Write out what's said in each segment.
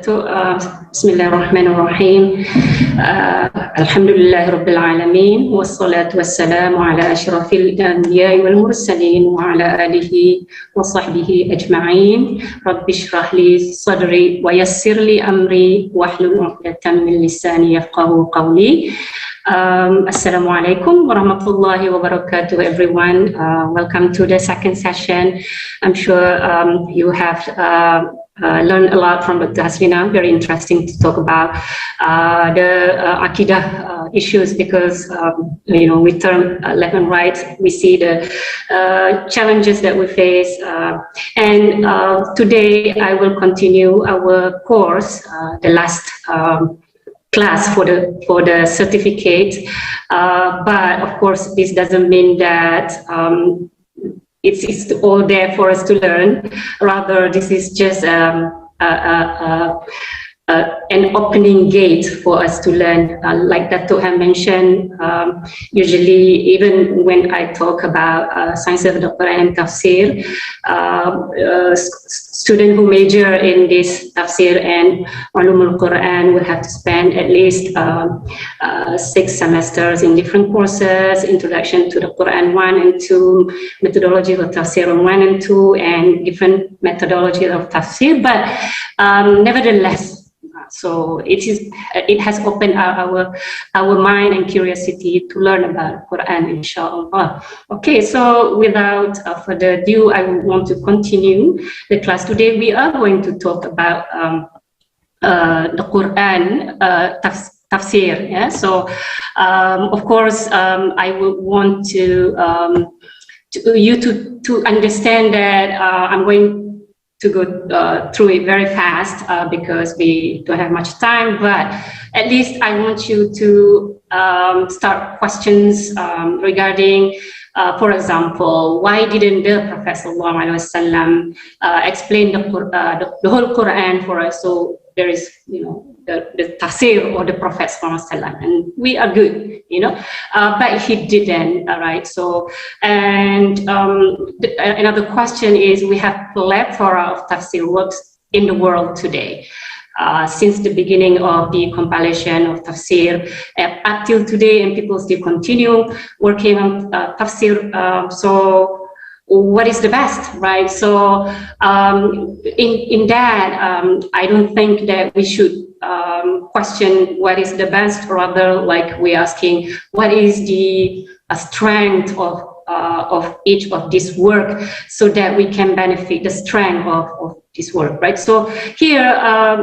بسم الله الرحمن الرحيم. الحمد لله رب العالمين والصلاة والسلام على أشرف الأنبياء والمرسلين وعلى آله وصحبه أجمعين. رب اشرح لي صدري ويسر لي أمري واحلل عقدة من لساني يفقهوا قولي. Assalamu alaikum wa rahmatullahi wa barakatuh, everyone. Welcome to the second session. I'm sure you have learned a lot from Dr. Hasrina. Very interesting to talk about the Aqidah issues because, with term left and right, we see the challenges that we face. And today I will continue our course, the last class for the certificate, but of course this doesn't mean that it's all there for us to learn. Rather, this is just an opening gate for us to learn. Like Dato' had mentioned, usually even when I talk about science of the Qur'an and tafsir, students who major in this tafsir and ulum al-Qur'an will have to spend at least 6 semesters in different courses: introduction to the Qur'an 1 and 2, methodology of tafsir 1 and 2, and different methodology of tafsir. But nevertheless, so it has opened our mind and curiosity to learn about Quran, inshallah. Okay, so without further ado, I want to continue the class. Today we are going to talk about the Quran tafsir. Yeah? So of course I would want you to understand that I'm going to go through it very fast because we don't have much time, but at least I want you to start questions regarding, for example, why didn't the Prophet ﷺ explain the whole Quran for us? So there is, the tafsir or the Prophet ﷺ, and we are good, but he didn't. All right. So, and another question is, we have plethora of tafsir works in the world today. Since the beginning of the compilation of tafsir up till today, and people still continue working on tafsir. So what is the best, right? So in that, I don't think that we should question what is the best. Rather, like we're asking, what is the strength of each of this work, so that we can benefit the strength of this work, right? So here,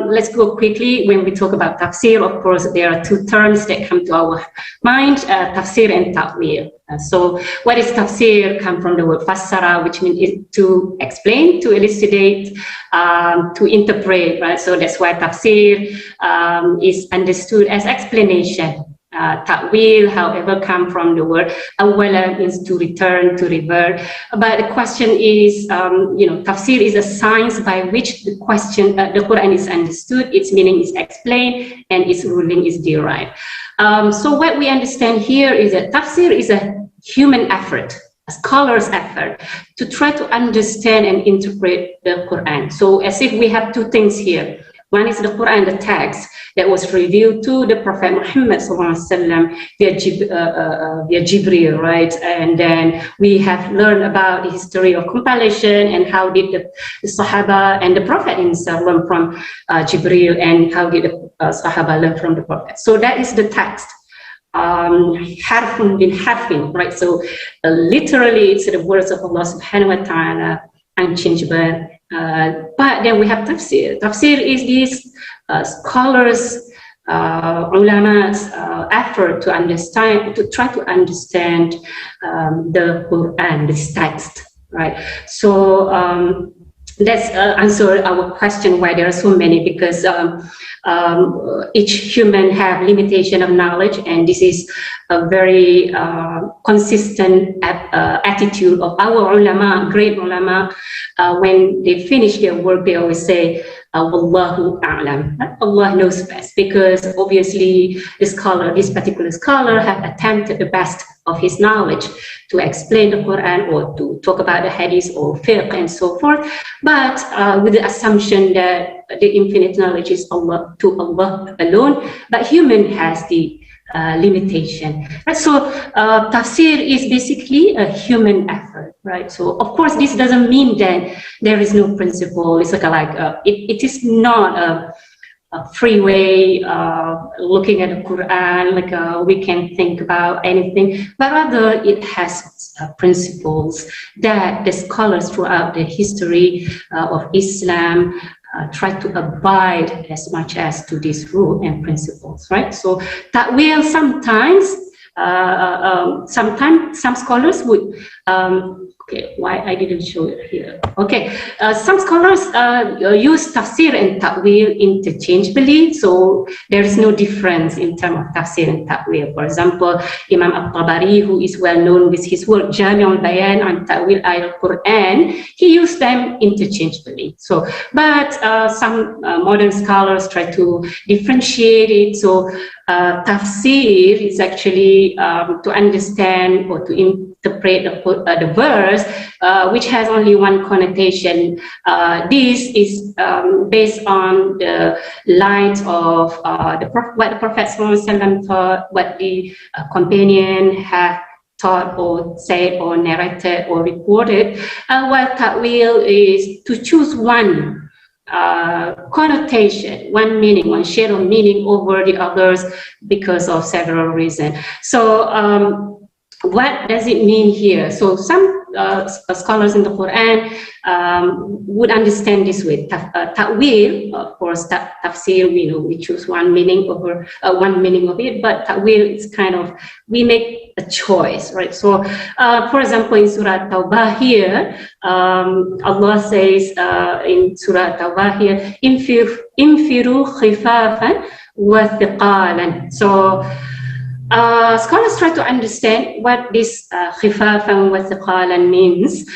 let's go quickly. When we talk about tafsir, of course, there are two terms that come to our mind, tafsir and ta'wil. So what is tafsir? Come from the word fassara, which means to explain, to elucidate, to interpret, right? So that's why tafsir is understood as explanation. Ta'wil, however, come from the word awwala, means to return, to revert. But the question is, tafsir is a science by which the Quran is understood, its meaning is explained, and its ruling is derived. So what we understand here is that tafsir is a human effort, a scholar's effort, to try to understand and interpret the Quran. So as if we have two things here. One is the Quran, the text that was revealed to the Prophet Muhammad ﷺ via Jibril, right? And then we have learned about the history of compilation and how did the Sahaba and the Prophet himself learn from Jibril, and how did the Sahaba learn from the Prophet. So that is the text. Harfun bin harfin, right? So literally it's the words of Allah subhanahu wa ta'ala, unchangeable. But then we have tafsir. Tafsir is these scholars, ulama's effort to understand, to try to understand the Quran, this text, right? So let's answer our question why there are so many, because each human have limitation of knowledge, and this is a very consistent attitude of our ulama, great ulama. When they finish their work, they always say, Wallahu a'lam. Allah knows best, because obviously this particular scholar have attempted the best of his knowledge to explain the Quran or to talk about the hadith or fiqh and so forth, but with the assumption that the infinite knowledge is Allah alone, but human has the limitation. Right? So tafsir is basically a human effort, right? So of course this doesn't mean that there is no principle. It's like it is not a free way looking at the Quran, like we can think about anything, but rather it has principles that the scholars throughout the history of Islam try to abide as much as to this rule and principles, right? So that will sometimes some scholars would okay, why I didn't show it here? Okay, some scholars use tafsir and ta'wil interchangeably, so there is no difference in terms of tafsir and ta'wil. For example, Imam al-Tabari, who is well known with his work Jami' al-Bayan and Ta'wil al-Qur'an, he used them interchangeably. So, but some modern scholars try to differentiate it. So tafsir is actually to understand or to interpret the verse, which has only one connotation. This is based on the lines of what the Prophet ﷺ taught, what the companion have taught or said or narrated or reported, while ta'wil is to choose one connotation, one meaning, one shade of meaning over the others because of several reasons. So what does it mean here? So some scholars in the Quran would understand this way. Ta'wil, of course, tafsir, we choose one meaning over one meaning of it, but ta'wil is kind of, we make a choice, right? So, for example, in Surah Tawbah here, Allah says in Surah Tawbah here, infiru khifafan wa thiqalan. So, scholars try to understand what this khifafan wa thiqalan means.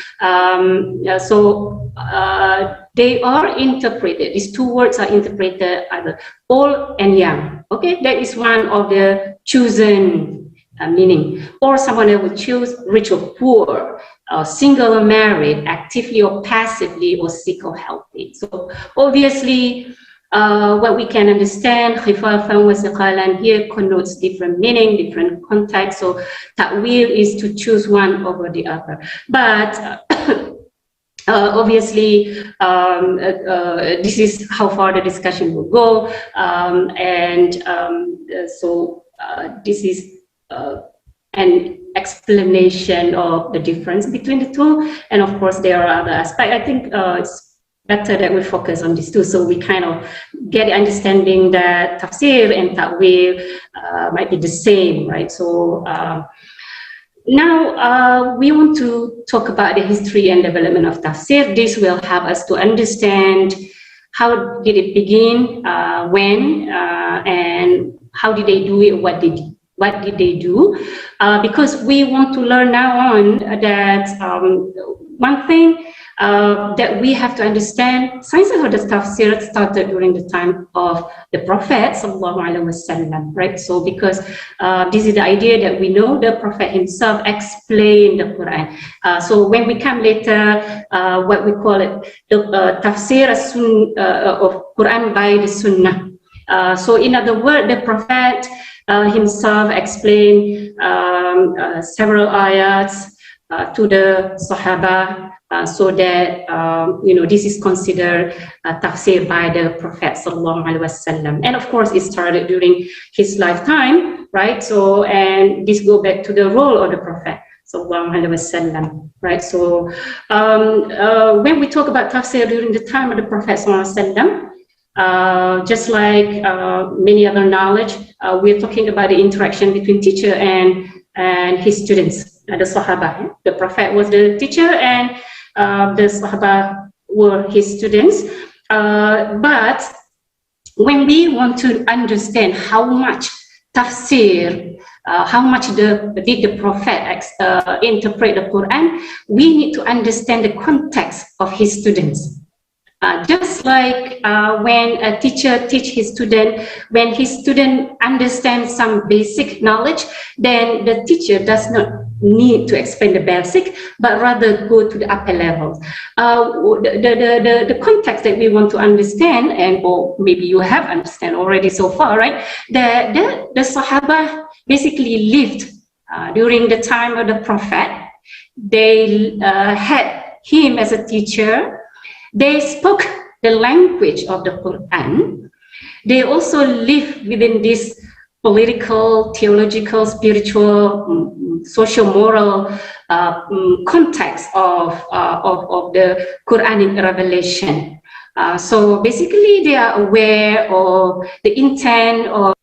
They are interpreted, these two words are interpreted either old and young. Okay, that is one of the chosen meaning. Or someone that would choose rich or poor, single or married, actively or passively, or sick or healthy. So obviously, what we can understand, khifafan wa thiqalan here connotes different meaning, different context. So ta'wil is to choose one over the other. But obviously, this is how far the discussion will go. This is an explanation of the difference between the two. And of course, there are other aspects. I think it's better that we focus on these two, so we kind of get the understanding that tafsir and ta'wil might be the same, right? So now we want to talk about the history and development of tafsir. This will help us to understand how did it begin, when, and how did they do it, what did they do? Because we want to learn now on that one thing that we have to understand, science of the tafsir started during the time of the Prophet ﷺ, right? So because this is the idea that we know the Prophet himself explained the Quran. So when we come later, what we call it, the tafsir of Quran by the Sunnah. So in other words, the Prophet himself explained several ayats to the Sahaba, so that this is considered tafsir by the Prophet ﷺ. And of course, it started during his lifetime, right? So, and this go back to the role of the Prophet ﷺ, right? So, when we talk about tafsir during the time of the Prophet ﷺ, just like many other knowledge, we're talking about the interaction between teacher and his students, the Sahaba. The Prophet was the teacher and the Sahaba were his students. But when we want to understand how much tafsir, how much did the Prophet interpret the Quran, we need to understand the context of his students. Just like when a teacher teach his student, when his student understands some basic knowledge, then the teacher does not need to explain the basic, but rather go to the upper levels. The context that we want to understand, and or maybe you have understand already so far, right? The Sahaba basically lived during the time of the Prophet. They had him as a teacher. They spoke the language of the Quran. They also live within this political, theological, spiritual, social, moral context of the Quranic revelation. So basically, they are aware of the intent of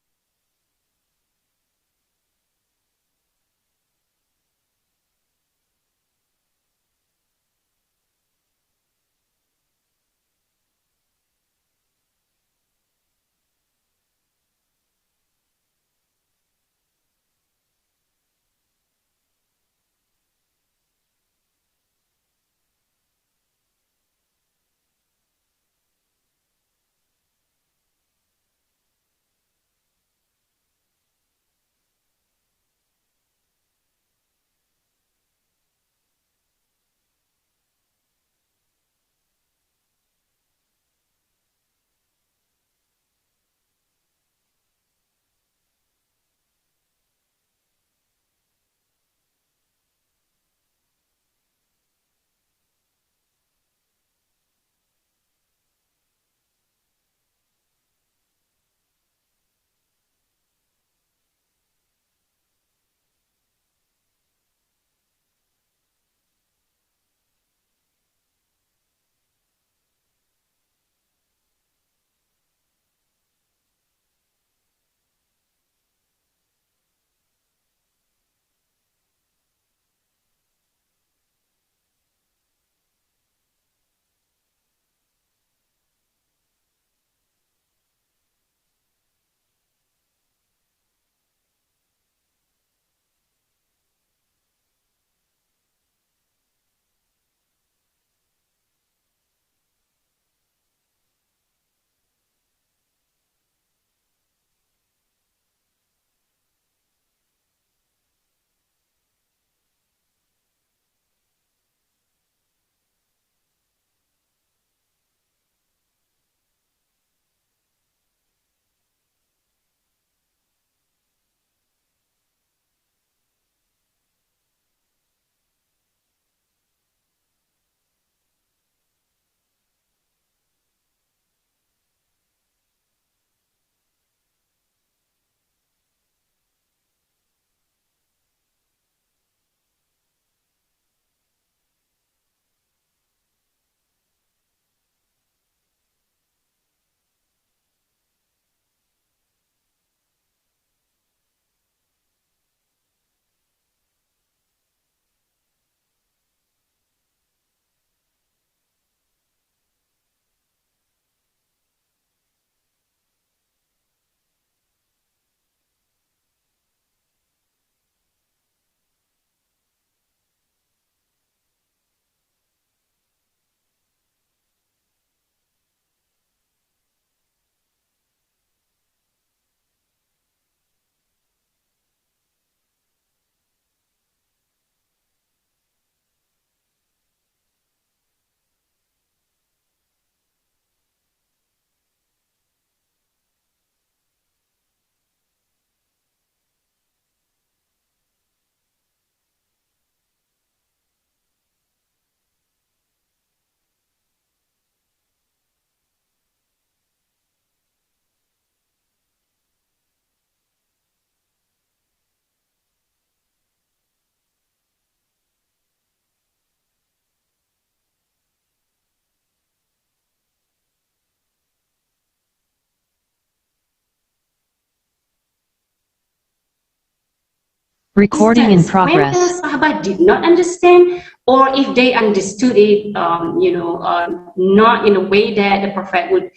Recording in when the progress. Sahaba did not understand, or if they understood it, not in a way that the Prophet would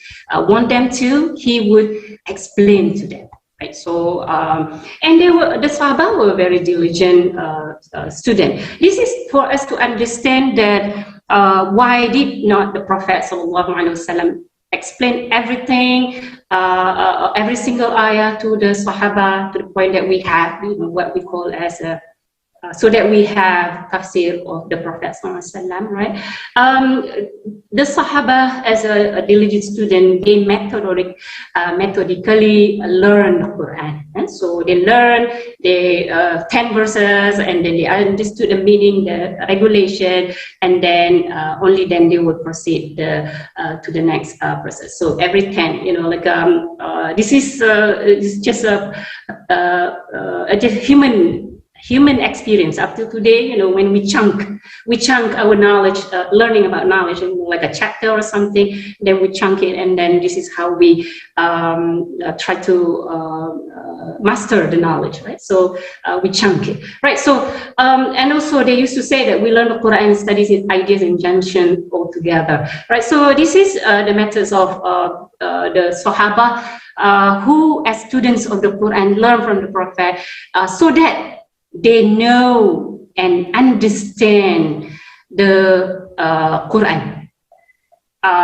want them to, he would explain to them. Right. So, and the Sahaba were very diligent student. This is for us to understand that Why did not the Prophet ﷺ explain everything, every single ayah to the Sahaba, to the point that we have, what we call as a so that we have tafsir of the Prophet ﷺ, right? The Sahaba, as a diligent student, they methodically learn the Quran. And so they learn the 10 verses, and then they understood the meaning, the regulation, and then only then they would proceed to the next verses. So every 10, this is just a human experience up to today. When we chunk our knowledge, learning about knowledge, like a chapter or something, then we chunk it, and then this is how we try to master the knowledge, right? So we chunk it, right? So and also they used to say that we learn the Quran studies in ideas and junction all together, right? So this is the methods of the Sahaba who, as students of the Quran, learn from the Prophet, so that they know and understand the Quran.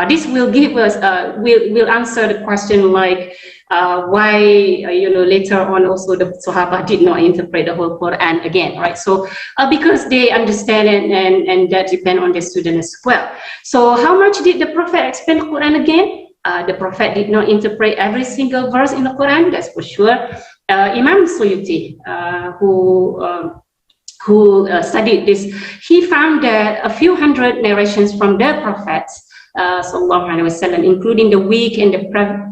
This will give us, will answer the question like why, later on also the Sahaba did not interpret the whole Quran again, right? So because they understand it, and that depend on the student as well. So how much did the Prophet explain the Quran again? The Prophet did not interpret every single verse in the Quran, that's for sure. Imam Suyuti, who studied this, he found that a few hundred narrations from the prophets, including the weak and the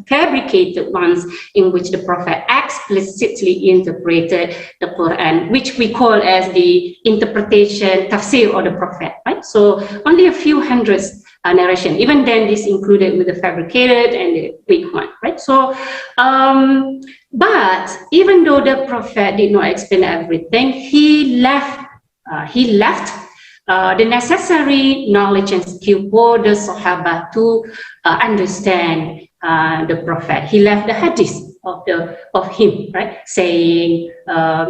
fabricated ones, in which the Prophet explicitly interpreted the Quran, which we call as the interpretation, tafsir of the Prophet, right? So only a few hundreds narration. Even then, this included with the fabricated and the weak one, right? So, but even though the Prophet did not explain everything, he left the necessary knowledge and skill for the Sahaba to understand the Prophet. He left the hadith of him, right? Saying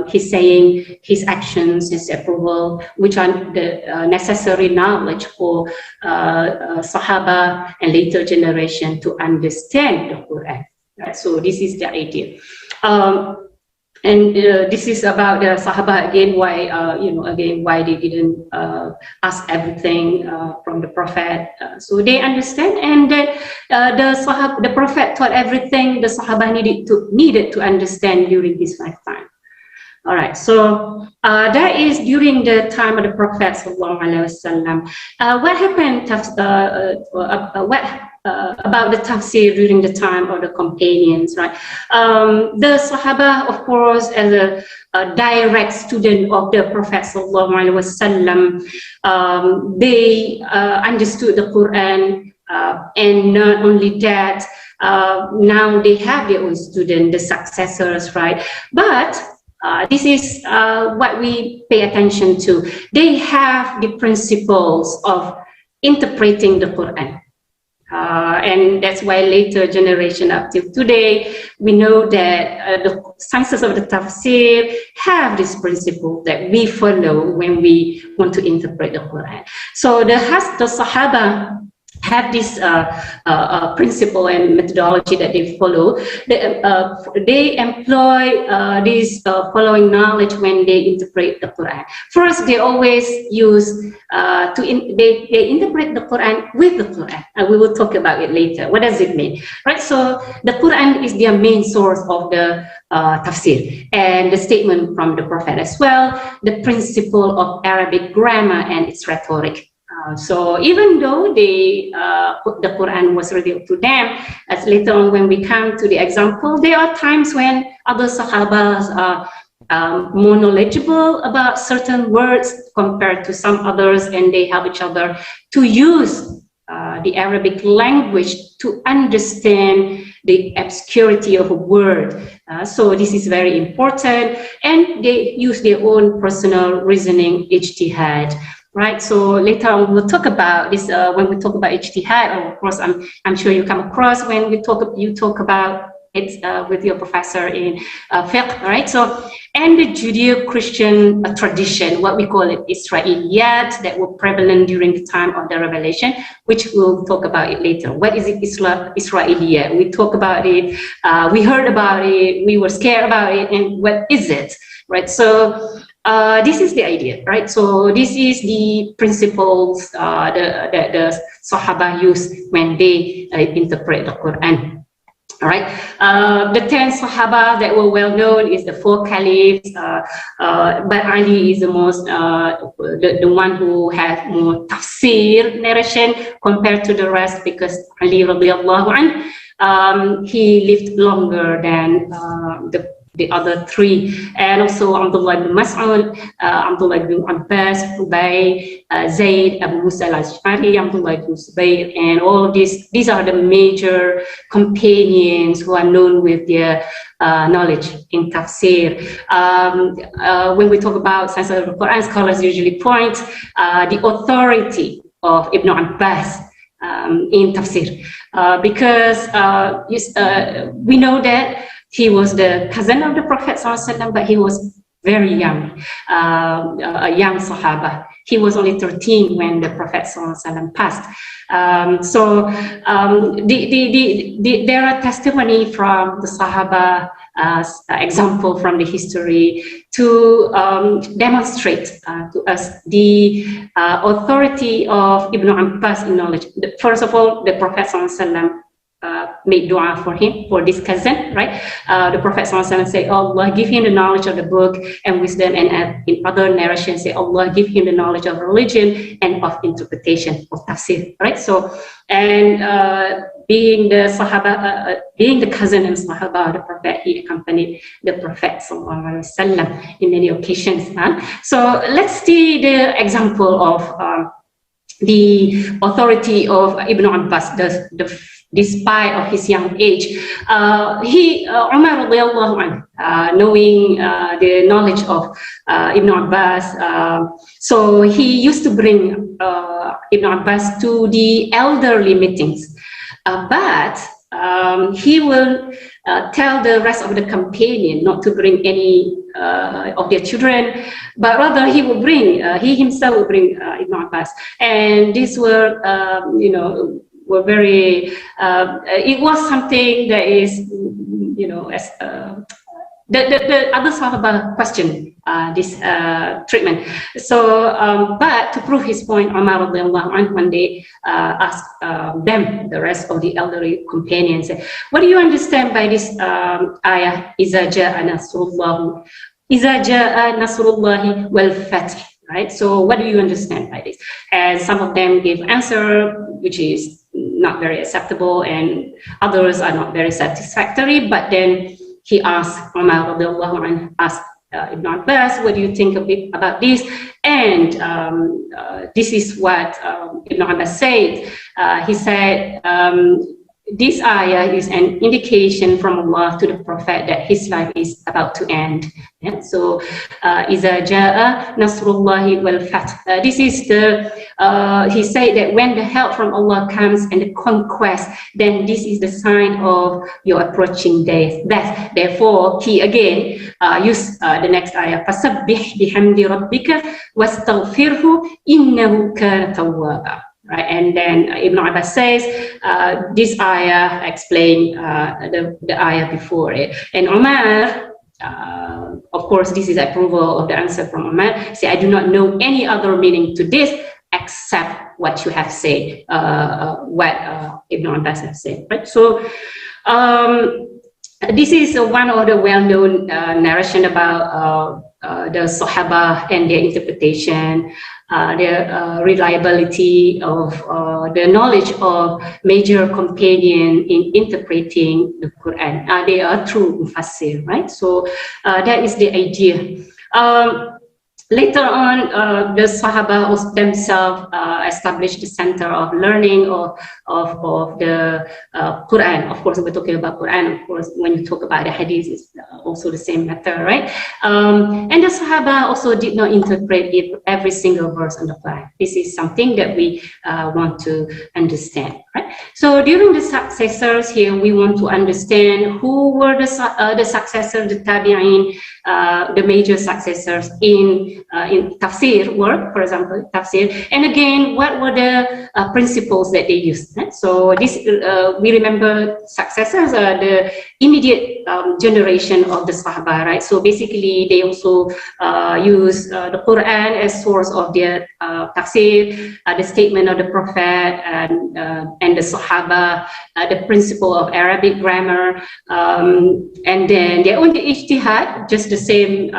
his actions, his approval, which are the necessary knowledge for Sahaba and later generation to understand the Quran. Right? So this is the idea. And this is about the Sahaba again. Why, why they didn't ask everything from the Prophet. So they understand, and that the Prophet taught everything the Sahaba needed to understand during his lifetime. All right, so that is during the time of the Prophet sallallahu alaihi wasallam. What happened? About the tafsir during the time of the companions, right? The Sahaba, of course, as a direct student of the Prophet sallallahu alaihi wasallam, they understood the Quran, and not only that, now they have their own student, the successors, right? But this is what we pay attention to. They have the principles of interpreting the Quran. And that's why later generation up till today, we know that the sciences of the tafsir have this principle that we follow when we want to interpret the Quran. So the Sahaba have this principle and methodology that they follow. They employ this following knowledge when they interpret the Quran. First, they always use they interpret the Quran with the Quran, and we will talk about it later. What does it mean, right? So the Quran is their main source of the tafsir, and the statement from the Prophet as well, the principle of Arabic grammar and its rhetoric. So even though the Quran was revealed to them, as later on when we come to the example, there are times when other Sahabas are more knowledgeable about certain words compared to some others, and they help each other to use the Arabic language to understand the obscurity of a word. So this is very important, and they use their own personal reasoning, ijtihad. Right, so later on we'll talk about this when we talk about ijtihad. Of course, I'm sure you come across when you talk about it with your professor in fiqh, right? So, and the Judeo-Christian tradition, what we call it Israeliyat, that were prevalent during the time of the revelation, which we'll talk about it later. What is it, Israeliyat? We talk about it, we heard about it, we were scared about it, and what is it, right? So this is the idea, right? So this is the principles that the Sahaba use when they interpret the Quran. All right, the 10 Sahaba that were well known is the 4 caliphs, but Ali is the most, the one who has more tafsir narration compared to the rest, because Ali radiallahu anh, he lived longer than the other 3, and also Abdullah ibn Mas'ud, Abdullah ibn Abbas, Ubay, Zayd, Abu Musa al-Ash'ari, Abdullah ibn Zubayr, and all of these are the major companions who are known with their knowledge in tafsir. When we talk about science of the Quran, scholars usually point the authority of Ibn Abbas in tafsir, because we know that he was the cousin of the Prophet ﷺ, but he was very young, a young Sahaba. He was only 13 when the Prophet ﷺ passed. There are testimony from the Sahaba, example from the history, to demonstrate to us the authority of Ibn Abbas in knowledge. First of all, the Prophet ﷺ made dua for him, for this cousin, right? The Prophet ﷺ said, Allah give him the knowledge of the book and wisdom, and in other narrations say, Allah give him the knowledge of religion and of interpretation of tafsir, right? So, and being the Sahaba, being the cousin and Sahaba of the Prophet, he accompanied the Prophet ﷺ in many occasions. So let's see the example of the authority of Ibn Abbas, despite of his young age. Umar radiallahu anh, knowing the knowledge of Ibn Abbas, so he used to bring Ibn Abbas to the elderly meetings, but he will tell the rest of the companion not to bring any of their children, but rather he will bring, he himself will bring Ibn Abbas. And these were, were very, it was something that is, as the other Sahaba questioned this treatment. So, but to prove his point, Umar radiallahu anh one day asked them, the rest of the elderly companions, what do you understand by this ayah, إِذَا جَاءَ نَصْرُ اللَّهِ وَالْفَتْحِ, right? So what do you understand by this? And some of them gave answer, which is not very acceptable, and others are not very satisfactory. But then he asked, Umar radiallahu anh asked Ibn Abbas, what do you think about this? And this is what Ibn Abbas said. He said, this ayah is an indication from Allah to the Prophet that his life is about to end. Yeah? So, إِذَا جَاءَ نَصْرُ اللَّهِ وَالْفَتْحِ. This is the, he said that when the help from Allah comes and the conquest, then this is the sign of your approaching death. Therefore, he again used the next ayah, فَسَبِّحْ بِحَمْدِ رَبِّكَ وَاسْتَغْفِرْهُ إِنَّهُ كَانَ تَوَّابًا. Right, and then Ibn Abbas says this ayah explained the ayah before it. And Umar, of course, this is approval of the answer from Umar. Say, I do not know any other meaning to this except what you have said, what Ibn Abbas has said. Right, so this is one of the well-known narration about the Sahaba and their interpretation. The reliability of the knowledge of major companion in interpreting the Quran. They are true mufassir, right? So that is the idea. Later on, the Sahaba themselves established the center of learning of the Quran. Of course, we're talking about Quran. Of course, when you talk about the Hadith, it's also the same matter, right? And the Sahaba also did not interpret every single verse in the Quran. This is something that we want to understand, right? So during the successors here, we want to understand who were the successors, the Tabi'in, the major successors in tafsir work, for example, tafsir. And again, what were the principles that they used? Right? So this, we remember successors are the immediate generation of the Sahaba, right? So basically, they also use the Quran as source of their tafsir, the statement of the Prophet, and the Sahaba, the principle of Arabic grammar, and then their own ijtihad, just the same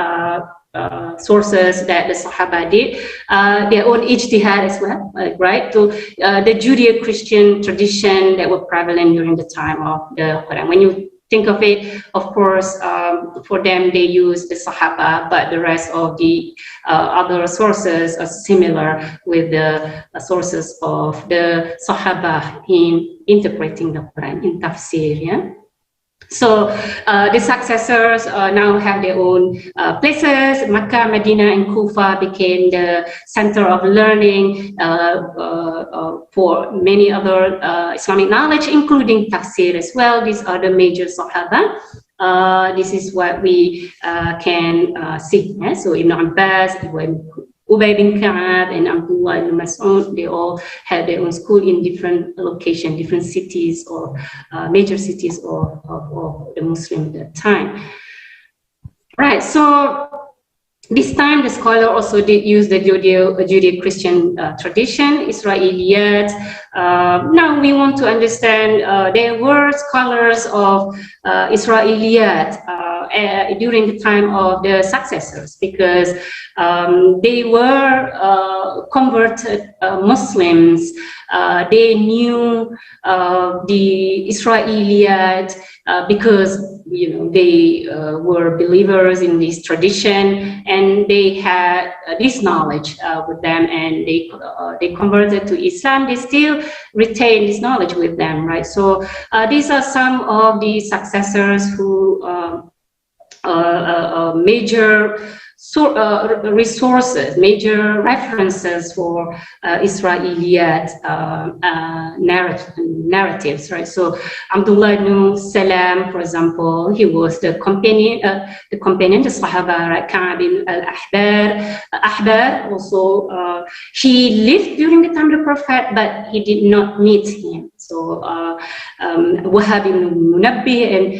sources that the Sahaba did, their own ijtihad as well, right? So the Judeo-Christian tradition that were prevalent during the time of the Quran. When you think of it, of course, for them, they use the Sahaba, but the rest of the other sources are similar with the sources of the Sahaba in interpreting the Quran, in tafsir, yeah? So the successors now have their own places. Makkah, Medina, and Kufa became the center of learning for many other Islamic knowledge, including tafsir as well. These are the major Sahaba. This is what we can see. Yeah? So Ibn Abbas, Ubay bin Ka'ab, and Abdullah ibn Mas'ud, they all had their own school in different locations, different cities or major cities of the Muslim at that time. Right, so this time the scholar also did use the Judeo-Christian tradition, Israeliyat. Now we want to understand there were scholars of Israeliyat during the time of the successors, because they were converted Muslims. They knew the Israeliyat because they were believers in this tradition, and they had this knowledge with them, and they converted to Islam. They still retain this knowledge with them, right? So these are some of the successors who major resources, major references for Israeliyat narratives, right? So Abdullah ibn Salam, for example, he was the companion, the Sahaba, right? Ka'ab ibn al-Ahbar, also, he lived during the time of the Prophet, but he did not meet him. So Wahab ibn Munabbi and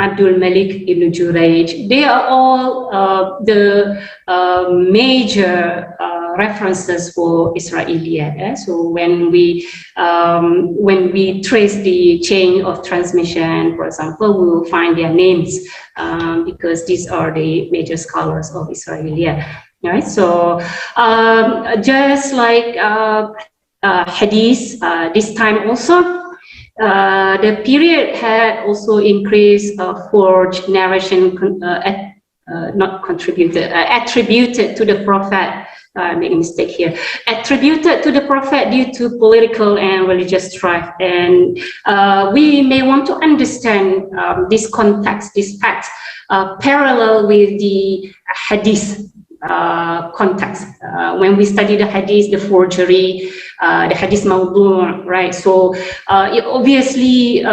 Abdul Malik ibn Jurayj, they are all the major references for Israeliyat. Eh? So when we trace the chain of transmission, for example, we will find their names because these are the major scholars of Israeliyat. Right? So just like Hadith, this time also, the period had also increased forged narration, not contributed, attributed to the Prophet. I made a mistake here. Attributed to the Prophet due to political and religious strife. And we may want to understand this context, this fact, parallel with the Hadith context. When we study the Hadith, the forgery, the Hadith Mawdu', right? So obviously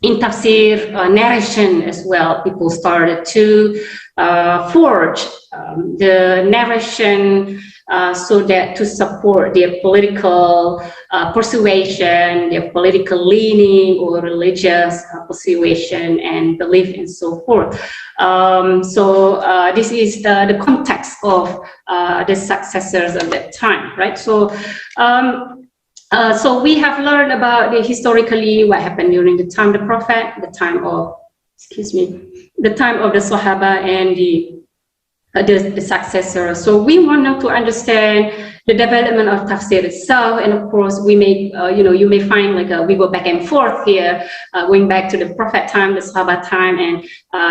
in tafsir narration as well, people started to forge the narration so that to support their political persuasion, their political leaning or religious persuasion and belief and so forth. So this is the context of the successors of that time, right? So so we have learned about historically what happened during the time of the Prophet, the time of, the time of the Sahaba and the the successor. So we want now to understand the development of tafsir itself, and of course we may, you may find like we go back and forth here, going back to the Prophet time, the Sahaba time, and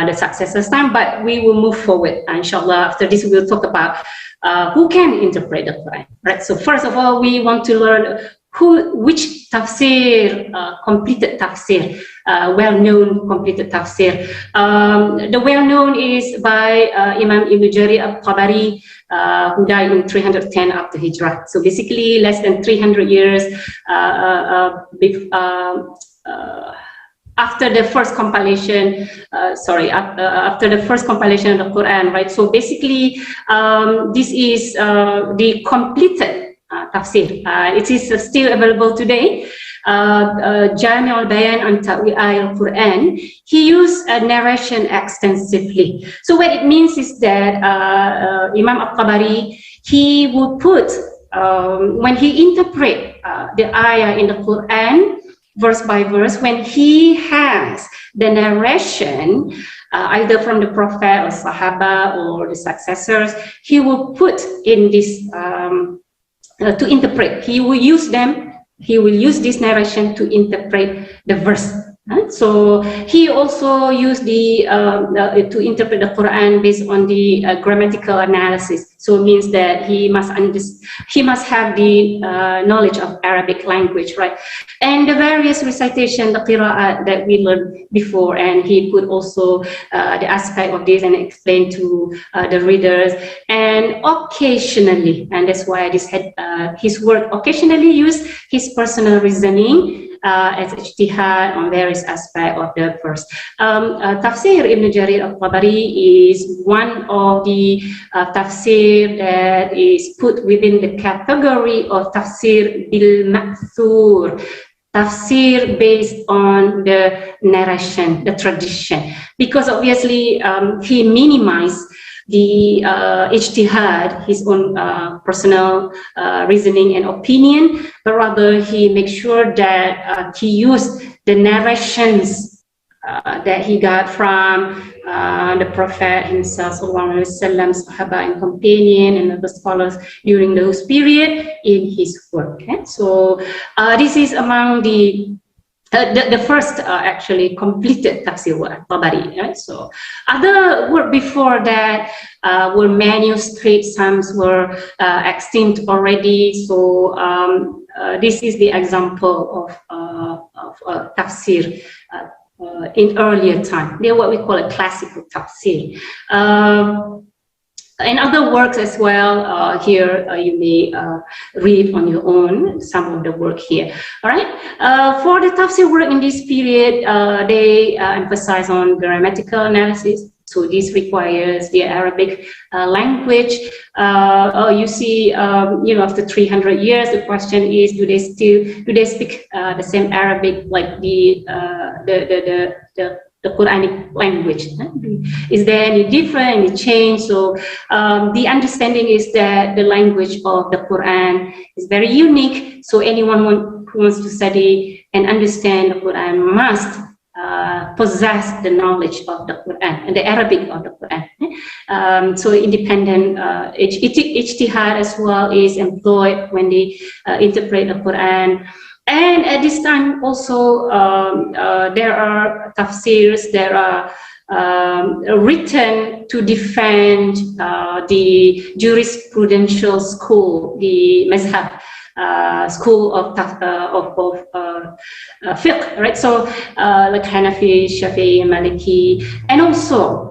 the successors time. But we will move forward, inshallah. After this, we'll talk about who can interpret the Quran, right? So first of all, we want to learn which tafsir, completed tafsir, well-known completed tafsir. The well-known is by Imam Ibn Jarir al-Tabari, who died in 310 after Hijrah. So basically less than 300 years after the first compilation, after the first compilation of the Quran, right? So basically, this is the completed tafsir. It is still available today. Jami al-Bayan an Ta'wil al-Quran. He used a narration extensively. So what it means is that Imam al-Tabari, he would put, when he interpret the ayah in the Quran, verse by verse, when he has the narration, either from the Prophet or Sahaba or the successors, he will put in this, to interpret. He will use them. He will use this narration to interpret the verse. So he also used to interpret the Quran based on the grammatical analysis. So it means that he must have the knowledge of Arabic language, right? And the various recitation, the qira'at that we learned before, and he put also the aspect of this and explain to the readers. And occasionally, and that's why this had his work occasionally used his personal reasoning as ijtihad on various aspects of the verse. Tafsir Ibn Jarir al-Tabari is one of the tafsir that is put within the category of tafsir bil ma'thur, tafsir based on the narration, the tradition, because obviously he minimized the ijtihad, his own personal reasoning and opinion, but rather he makes sure that he used the narrations that he got from the Prophet himself, Sahaba and companion and other scholars during those period in his work. Okay? So this is among the first actually completed tafsir work, Tabari. Right? So other work before that were manuscripts, some were extinct already. So this is the example of tafsir in earlier time. They're what we call a classical tafsir. And other works as well, here you may read on your own some of the work here. All right. For the tafsir work in this period, they emphasize on grammatical analysis. So this requires the Arabic language. You see, after 300 years, the question is, do they speak the same Arabic like the Quranic language? Is there any different, any change? So the understanding is that the language of the Quran is very unique. So anyone who wants to study and understand the Quran must possess the knowledge of the Quran and the Arabic of the Quran. So independent ijtihad as well is employed when they interpret the Quran. And at this time also there are tafsirs that are written to defend the jurisprudential school, the mazhab school of fiqh, right? So like Hanafi, Shafi'i, Maliki, and also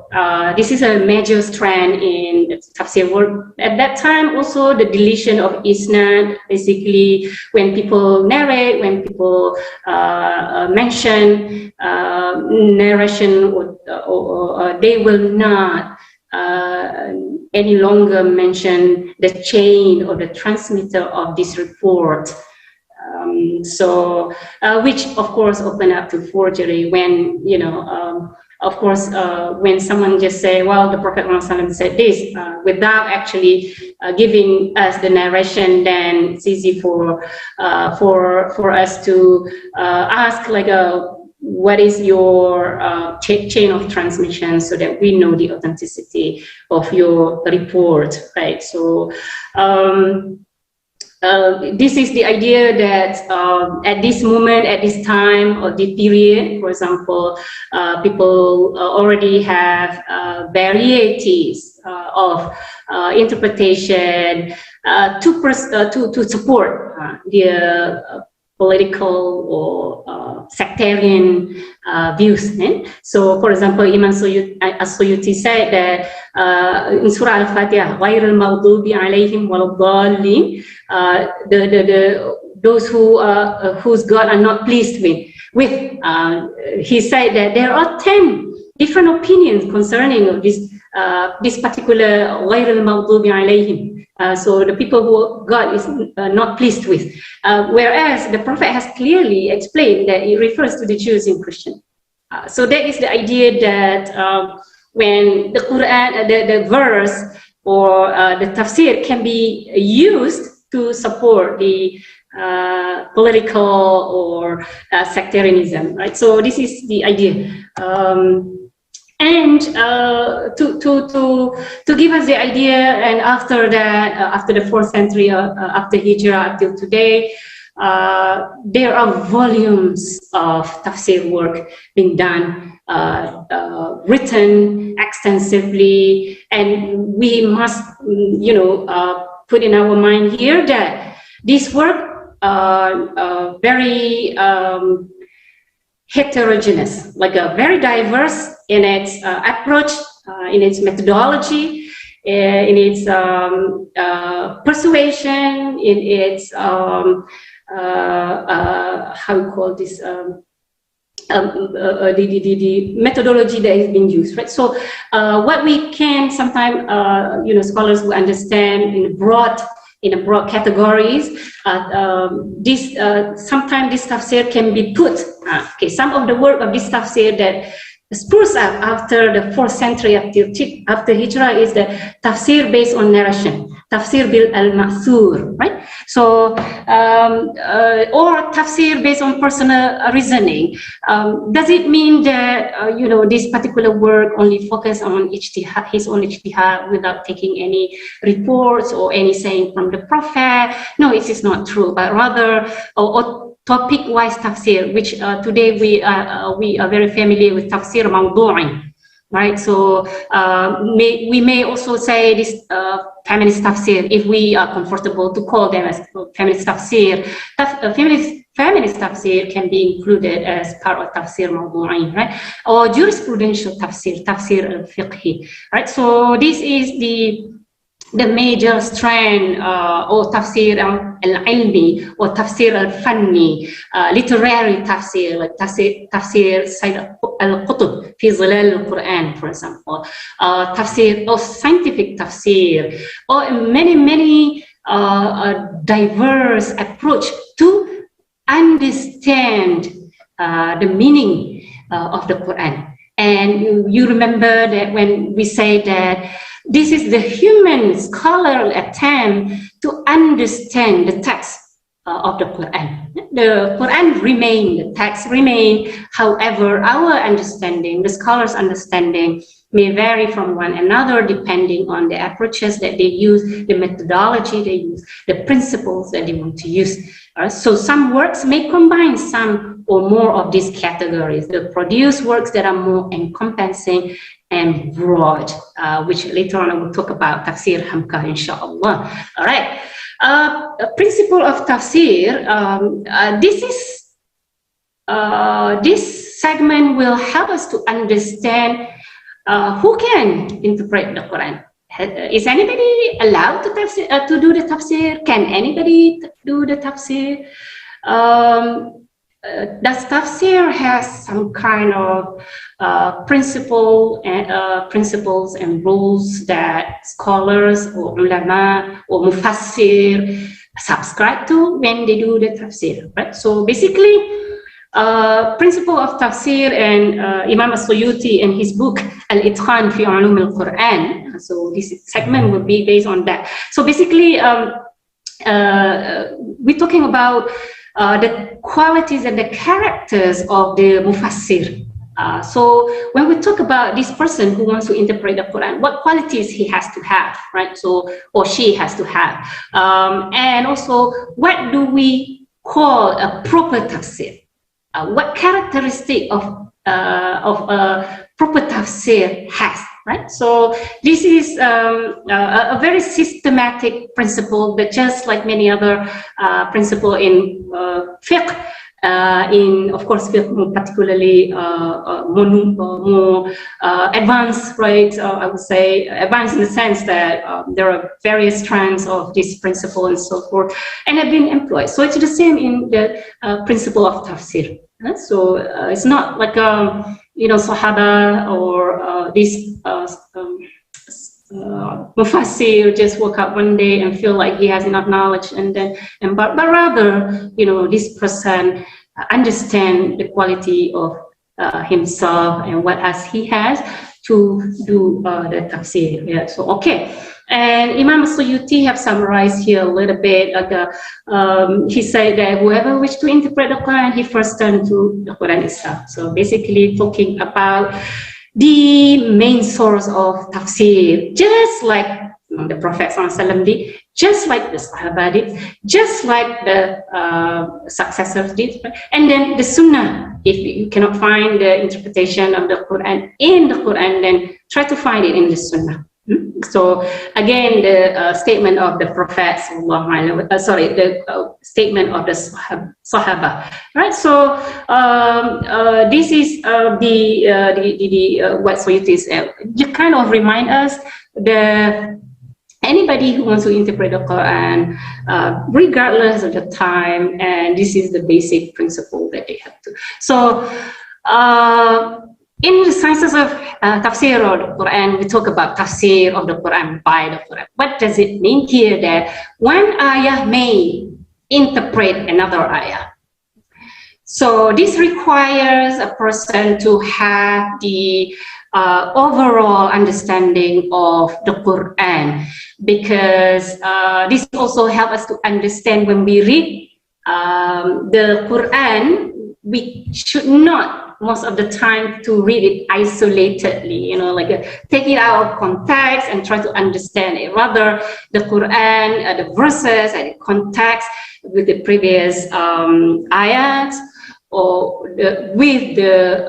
this is a major strand in the tafsir world at that time. Also, the deletion of isnad, basically when people narrate, when people mention narration, or they will not any longer mention the chain or the transmitter of this report. Which of course open up to forgery when, of course, when someone just say, well, the Prophet ﷺ said this, without actually giving us the narration, then it's easy for us to ask like what is your chain of transmission, so that we know the authenticity of your report, right? So this is the idea that at this moment, at this time, or the period, for example, people already have varieties of interpretation to support the political or sectarian views. So, for example, Imam As-Suyuti said that in Surah Al-Fatiha, غَيْرِ الْمَغْضُوبِ عَلَيْهِمْ وَلَا الضَّالِّينَ, those whose God are not pleased with. He said that there are 10 different opinions concerning this particular غَيْرِ الْمَغْضُوبِ عَلَيْهِمْ. So the people who God is not pleased with, whereas the Prophet has clearly explained that it refers to the Jews and Christians. So that is the idea that when the Quran, the verse or the tafsir can be used to support the political or sectarianism, right? So this is the idea. And to give us the idea, and after that, after the 4th century, after Hijrah till today, there are volumes of tafsir work being done, written extensively, and we must, put in our mind here that this work very heterogeneous, like a very diverse in its approach, in its methodology, in its persuasion, in its how you call this, the methodology that is being used, right? So what we can sometimes, scholars will understand in broad categories. Sometimes this tafsir can be put. Some of the work of this tafsir that spruce up after the 4th century after Hijrah is the tafsir based on narration, tafsir bil al-ma'thur, right? So, or tafsir based on personal reasoning. Does it mean that, this particular work only focus on ijtihad, his own ijtihad, without taking any reports or any saying from the Prophet? No, it is not true, but rather, topic-wise tafsir, which today we are very familiar with tafsir mawdu'i, right? So we may also say this feminist tafsir, if we are comfortable to call them as feminist tafsir. Feminist tafsir can be included as part of tafsir mawdu'i, right? Or jurisprudential tafsir al-fiqhi, right? So this is the major strand, or tafsir al-ilmi, or tafsir al-fanni, literary tafsir, like tafsir Sayyid al-Qutb fi Zilal al-Qur'an, for example, tafsir or scientific tafsir, or many diverse approach to understand the meaning of the Quran. And you remember that when we say that this is the human scholarly attempt to understand the text of the Quran. The Quran remain, the text remain. However, our understanding, the scholar's understanding, may vary from one another depending on the approaches that they use, the methodology they use, the principles that they want to use. So some works may combine some or more of these categories. They produce works that are more encompassing and broad, which later on I will talk about tafsir hamka, inshallah. All right. Principle of tafsir. This segment will help us to understand who can interpret the Quran. Is anybody allowed to do the tafsir? Can anybody do the tafsir? Does tafsir has some kind of principles and rules that scholars or ulama or mufassir subscribe to when they do the tafsir, right? So basically, principle of tafsir, and Imam As-Suyuti in his book Al-Itqan fi Ulum al-Quran. So this segment will be based on that. So basically, we're talking about the qualities and the characters of the mufassir. So when we talk about this person who wants to interpret the Quran, what qualities he has to have, right? So, or she has to have. And also, what do we call a proper tafsir? What characteristic of a proper tafsir has, right? So this is a very systematic principle, but just like many other principle in fiqh, of course, fiqh particularly more advanced, right? I would say advanced in the sense that there are various strands of this principle and so forth, and have been employed. So it's the same in the principle of tafsir. So it's not like Sahaba or this mufassir just woke up one day and feel like he has enough knowledge, but rather, this person understand the quality of himself and what as he has to do the tafsir. Yeah. So okay. And Imam Suyuti have summarized here a little bit. He said that whoever wished to interpret the Quran, he first turned to the Quran itself. So basically talking about the main source of tafsir, just like the Prophet ﷺ did, just like the Sahaba did, just like the successors did, and then the Sunnah. If you cannot find the interpretation of the Quran in the Quran, then try to find it in the Sunnah. So again, the statement of the Prophet, the statement of the Sahaba, right? So this is what Suyuti said. Just kind of remind us anybody who wants to interpret the Quran, regardless of the time, and this is the basic principle that they have to. So. In the sciences of tafsir of the Quran, we talk about tafsir of the Quran by the Quran. What does it mean here that one ayah may interpret another ayah? So this requires a person to have the overall understanding of the Quran, because this also helps us to understand when we read the Quran, we should not most of the time to read it isolatedly, take it out of context and try to understand it. Rather, the Quran, the verses and the context with the previous ayat, or with the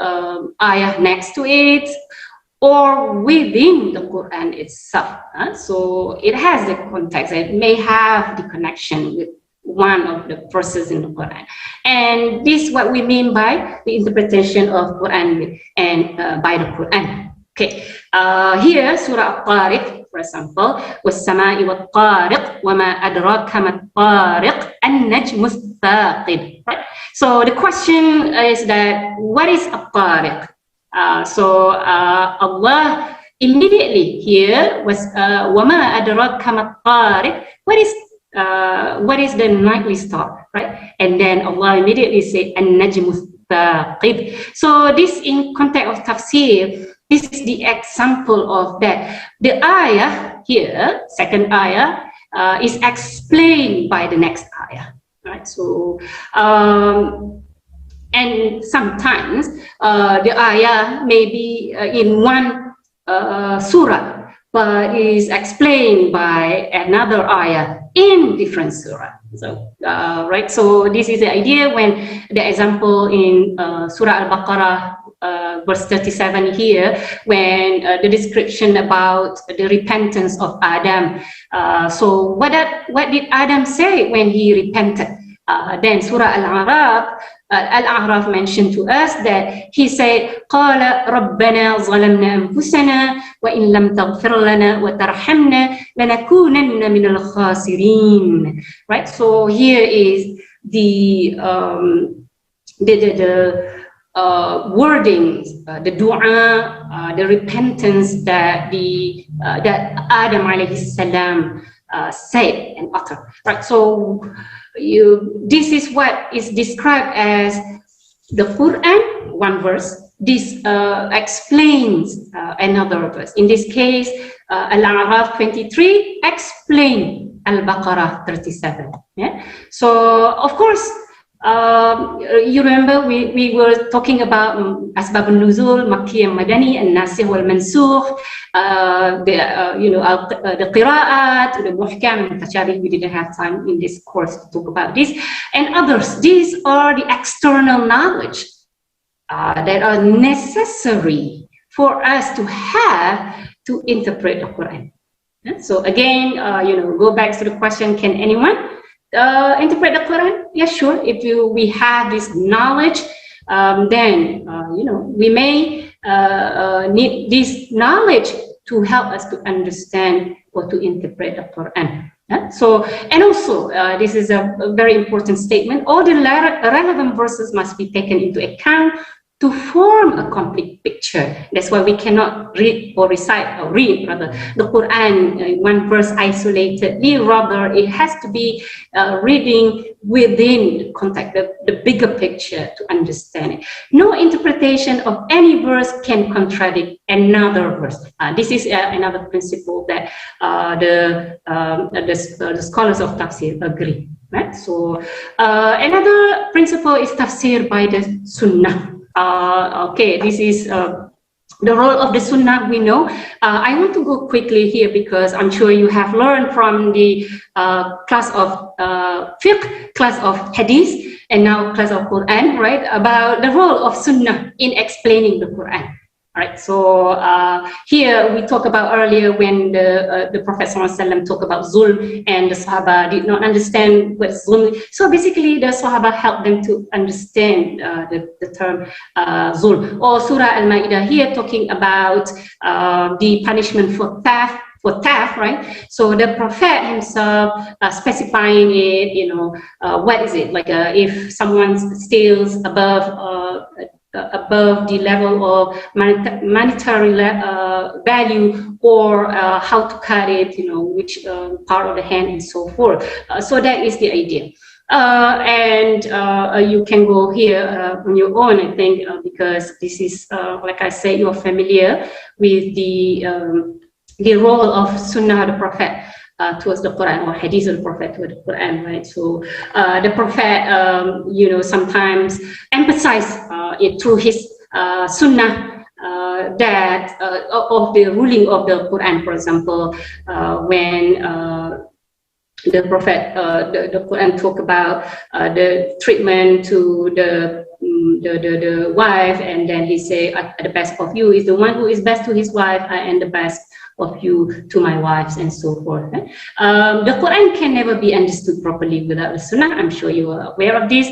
ayah next to it, or within the Quran itself. So it has the context. It may have the connection with one of the verses in the Quran, and this is what we mean by the interpretation of Quran and by the Quran. Okay, here Surah Al-Tariq, for example, was-sama'i wat-tariq wama adraka mat-tariq an-najmu ath-thaqib. Right. So the question is that what is Al-Tariq? So Allah immediately here was wama adraka mat-tariq. What is the nightly star, right? And then Allah immediately say an-najmu ath-thaqib. So this in context of tafsir, this is the example of that. The ayah here, second ayah, is explained by the next ayah, right? So and sometimes the ayah may be in one surah, but is explained by another ayah in different surah. So, right. So this is the idea when the example in Surah Al-Baqarah, verse 37 here, when the description about the repentance of Adam. So what did Adam say when he repented? Then Surah Al-A'raf mentioned to us that he said, قَالَ رَبَّنَا ظَلَمْنَا أَنفُسَنَا وَإِن لَمْ تَغْفِرْ لَنَا وَتَرْحَمْنَا لَنَكُونَنَّ مِنَ الْخَاسِرِينَ. Right. So here is the wording, the dua, the repentance that Adam alayhi salam said and uttered. Right. So this is what is described as the Quran, one verse. This explains another verse. In this case, Al-A'raf 23 explain Al-Baqarah 37. Yeah. So of course, You remember we were talking about Asbab al-Nuzul, Makki and Madani, and Nasikh wal Mansukh, the Qira'at, the Muhkam and Mutashabih. We didn't have time in this course to talk about this, and others. These are the external knowledge that are necessary for us to have to interpret the Quran. So again, go back to the question: can anyone interpret the Quran? Yeah, sure. If we have this knowledge, then we may need this knowledge to help us to understand or to interpret the Quran. Yeah? So, and also, this is a very important statement. All the relevant verses must be taken into account to form a complete picture. That's why we cannot read or recite or read rather the Quran one verse isolatedly. Rather, it has to be reading within the context, the bigger picture to understand it. No interpretation of any verse can contradict another verse. This is another principle that the scholars of tafsir agree. Right. So another principle is tafsir by the Sunnah. Okay, this is the role of the Sunnah. We know. I want to go quickly here because I'm sure you have learned from the class of fiqh, class of hadith, and now class of Quran, right? About the role of Sunnah in explaining the Quran. All right, so here we talked about earlier when the Prophet ﷺ talked about zulm and the Sahaba did not understand what zulm. So basically the Sahaba helped them to understand the term zulm. Or Surah Al-Ma'idah here talking about the punishment for theft, right? So the Prophet himself specifying it, what is it? Like if someone steals above the level of monetary value, or how to cut it, which part of the hand and so forth. So that is the idea. And you can go here on your own, I think, because this is, like I said, you are familiar with the role of Sunnah, the Prophet, towards the Quran, or Hadith of the Prophet towards the Quran, right? So the Prophet, sometimes emphasize it through his Sunnah that of the ruling of the Quran, for example, when the Prophet, the Quran talk about the treatment to the wife, and then he say, the best of you is the one who is best to his wife, and the best of you to my wives, and so forth. The Quran can never be understood properly without the Sunnah. I'm sure you are aware of this.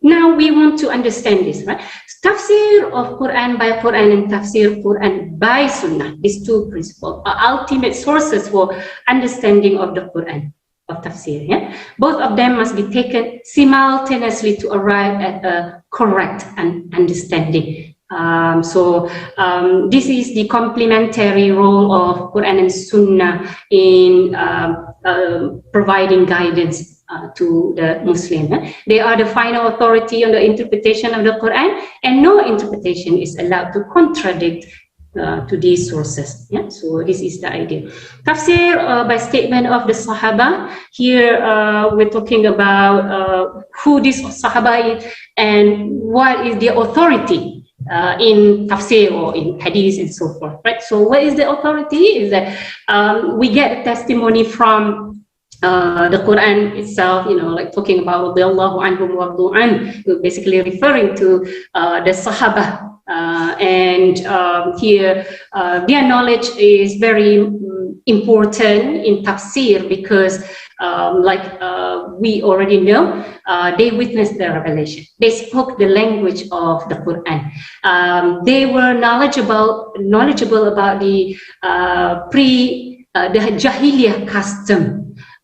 Now we want to understand this, right? Tafsir of Quran by Quran and tafsir Quran by Sunnah. These two principles are ultimate sources for understanding of the Quran, of tafsir. Yeah? Both of them must be taken simultaneously to arrive at a correct understanding. This is the complementary role of Quran and Sunnah in providing guidance to the Muslim. They are the final authority on the interpretation of the Quran, and no interpretation is allowed to contradict to these sources. Yeah? So this is the idea. Tafsir by statement of the Sahaba. Here we're talking about who this Sahaba is and what is the authority in tafsir or in hadith and so forth, right? So what is the authority? Is that we get testimony from the Quran itself, like talking about radiyallahu anhum wa radu an, basically referring to the Sahaba. And here their knowledge is very important in tafsir because we already know, they witnessed the revelation. They spoke the language of the Quran. They were knowledgeable about the the Jahiliyah custom.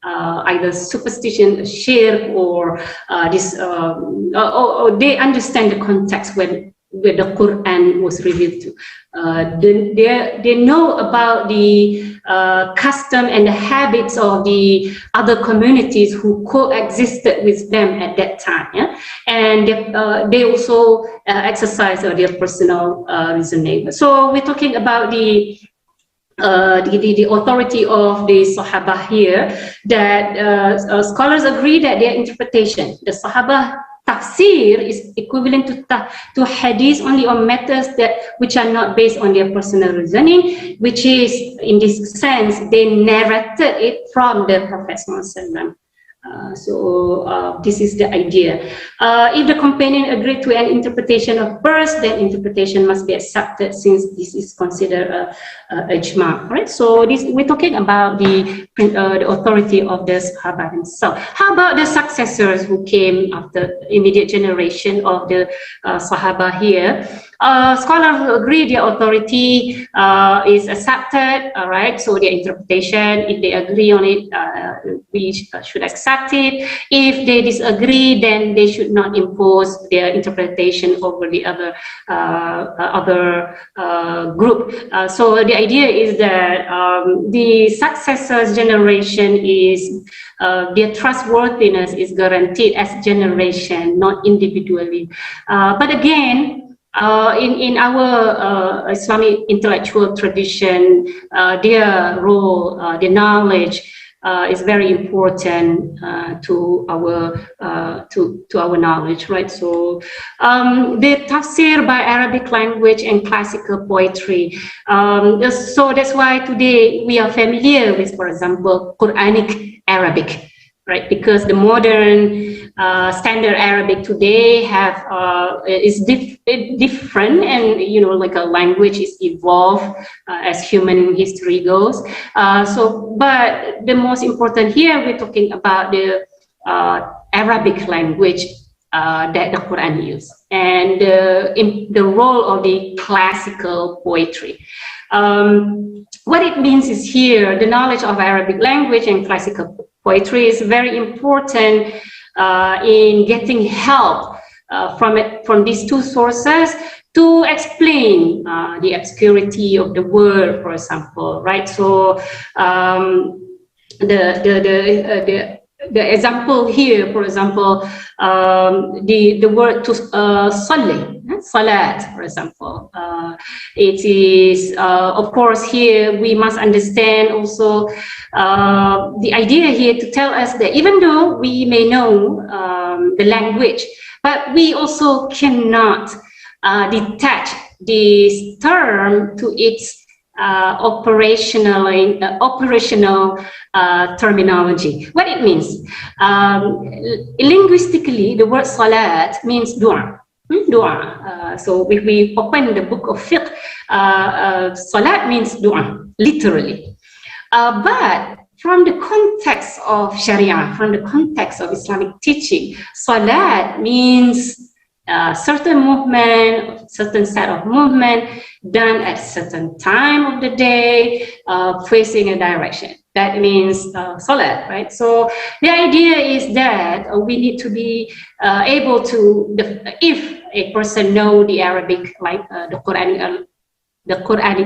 Either superstition, shirk, or or they understand the context where the Quran was revealed to. They know about the custom and the habits of the other communities who coexisted with them at that time. Yeah? And they also exercise their personal reasoning. So we're talking about the the authority of the Sahaba here, that scholars agree that their interpretation, the Sahaba tafsir, is equivalent to hadith only on matters which are not based on their personal reasoning, which is, in this sense, they narrated it from the Prophet ﷺ. This is the idea. If the companion agreed to an interpretation of verse, then interpretation must be accepted, since this is considered a ijma, right? So we're talking about the authority of the Sahaba themselves. How about the successors who came after immediate generation of the Sahaba here? Scholars agree their authority is accepted, all right? So their interpretation, if they agree on it, we should accept it. If they disagree, then they should not impose their interpretation over the other group. So the idea is that the successors generation is their trustworthiness is guaranteed as generation, not individually. But again, in our Islamic intellectual tradition, their role, their knowledge is very important to our knowledge, right? So the tafsir by Arabic language and classical poetry. So that's why today we are familiar with, for example, Quranic Arabic, right? Because the modern standard Arabic today is different, and like a language is evolved as human history goes. But the most important here, we're talking about the Arabic language that the Quran uses, and in the role of the classical poetry. What it means is here, the knowledge of Arabic language and classical poetry is very important in getting help from these two sources to explain the obscurity of the word, for example, right? So the example here, for example, the word to salat, for example, it is of course here we must understand also the idea here to tell us that even though we may know the language, but we also cannot detach this term to its operational terminology. What it means? Linguistically, the word salat means dua. Dua. So if we open the book of fiqh, salat means dua, literally. But from the context of Sharia, from the context of Islamic teaching, salat means certain movement, certain set of movement done at certain time of the day, facing a direction. That means salat, right? So the idea is that we need to be able to, if a person know the Arabic, like the Quranic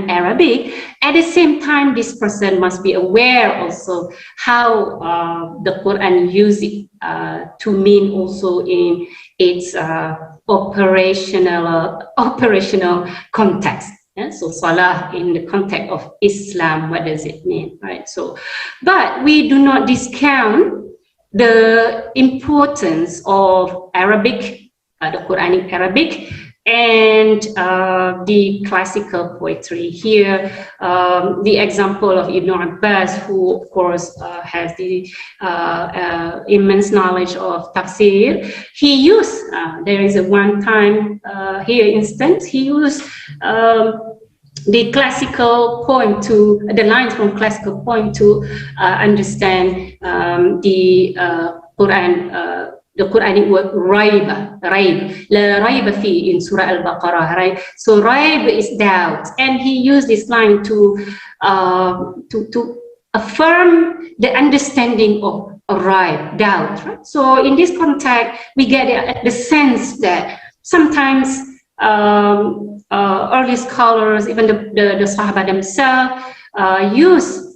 Arabic, at the same time, this person must be aware also how the Quran uses it to mean also in its operational context. Yeah? So salah in the context of Islam, what does it mean, right? So, but we do not discount the importance of Arabic, the Quranic Arabic, and the classical poetry here. The example of Ibn Abbas, who of course has the immense knowledge of tafsir. He used, there is a one time here instance, he used the classical poem the lines from classical poem to understand the Quran, the Quranic word raib, la raiba fi in Surah Al-Baqarah, right? So raib is doubt, and he used this line to affirm the understanding of raib, doubt, right? So in this context, we get the sense that sometimes early scholars, even the Sahaba themselves, use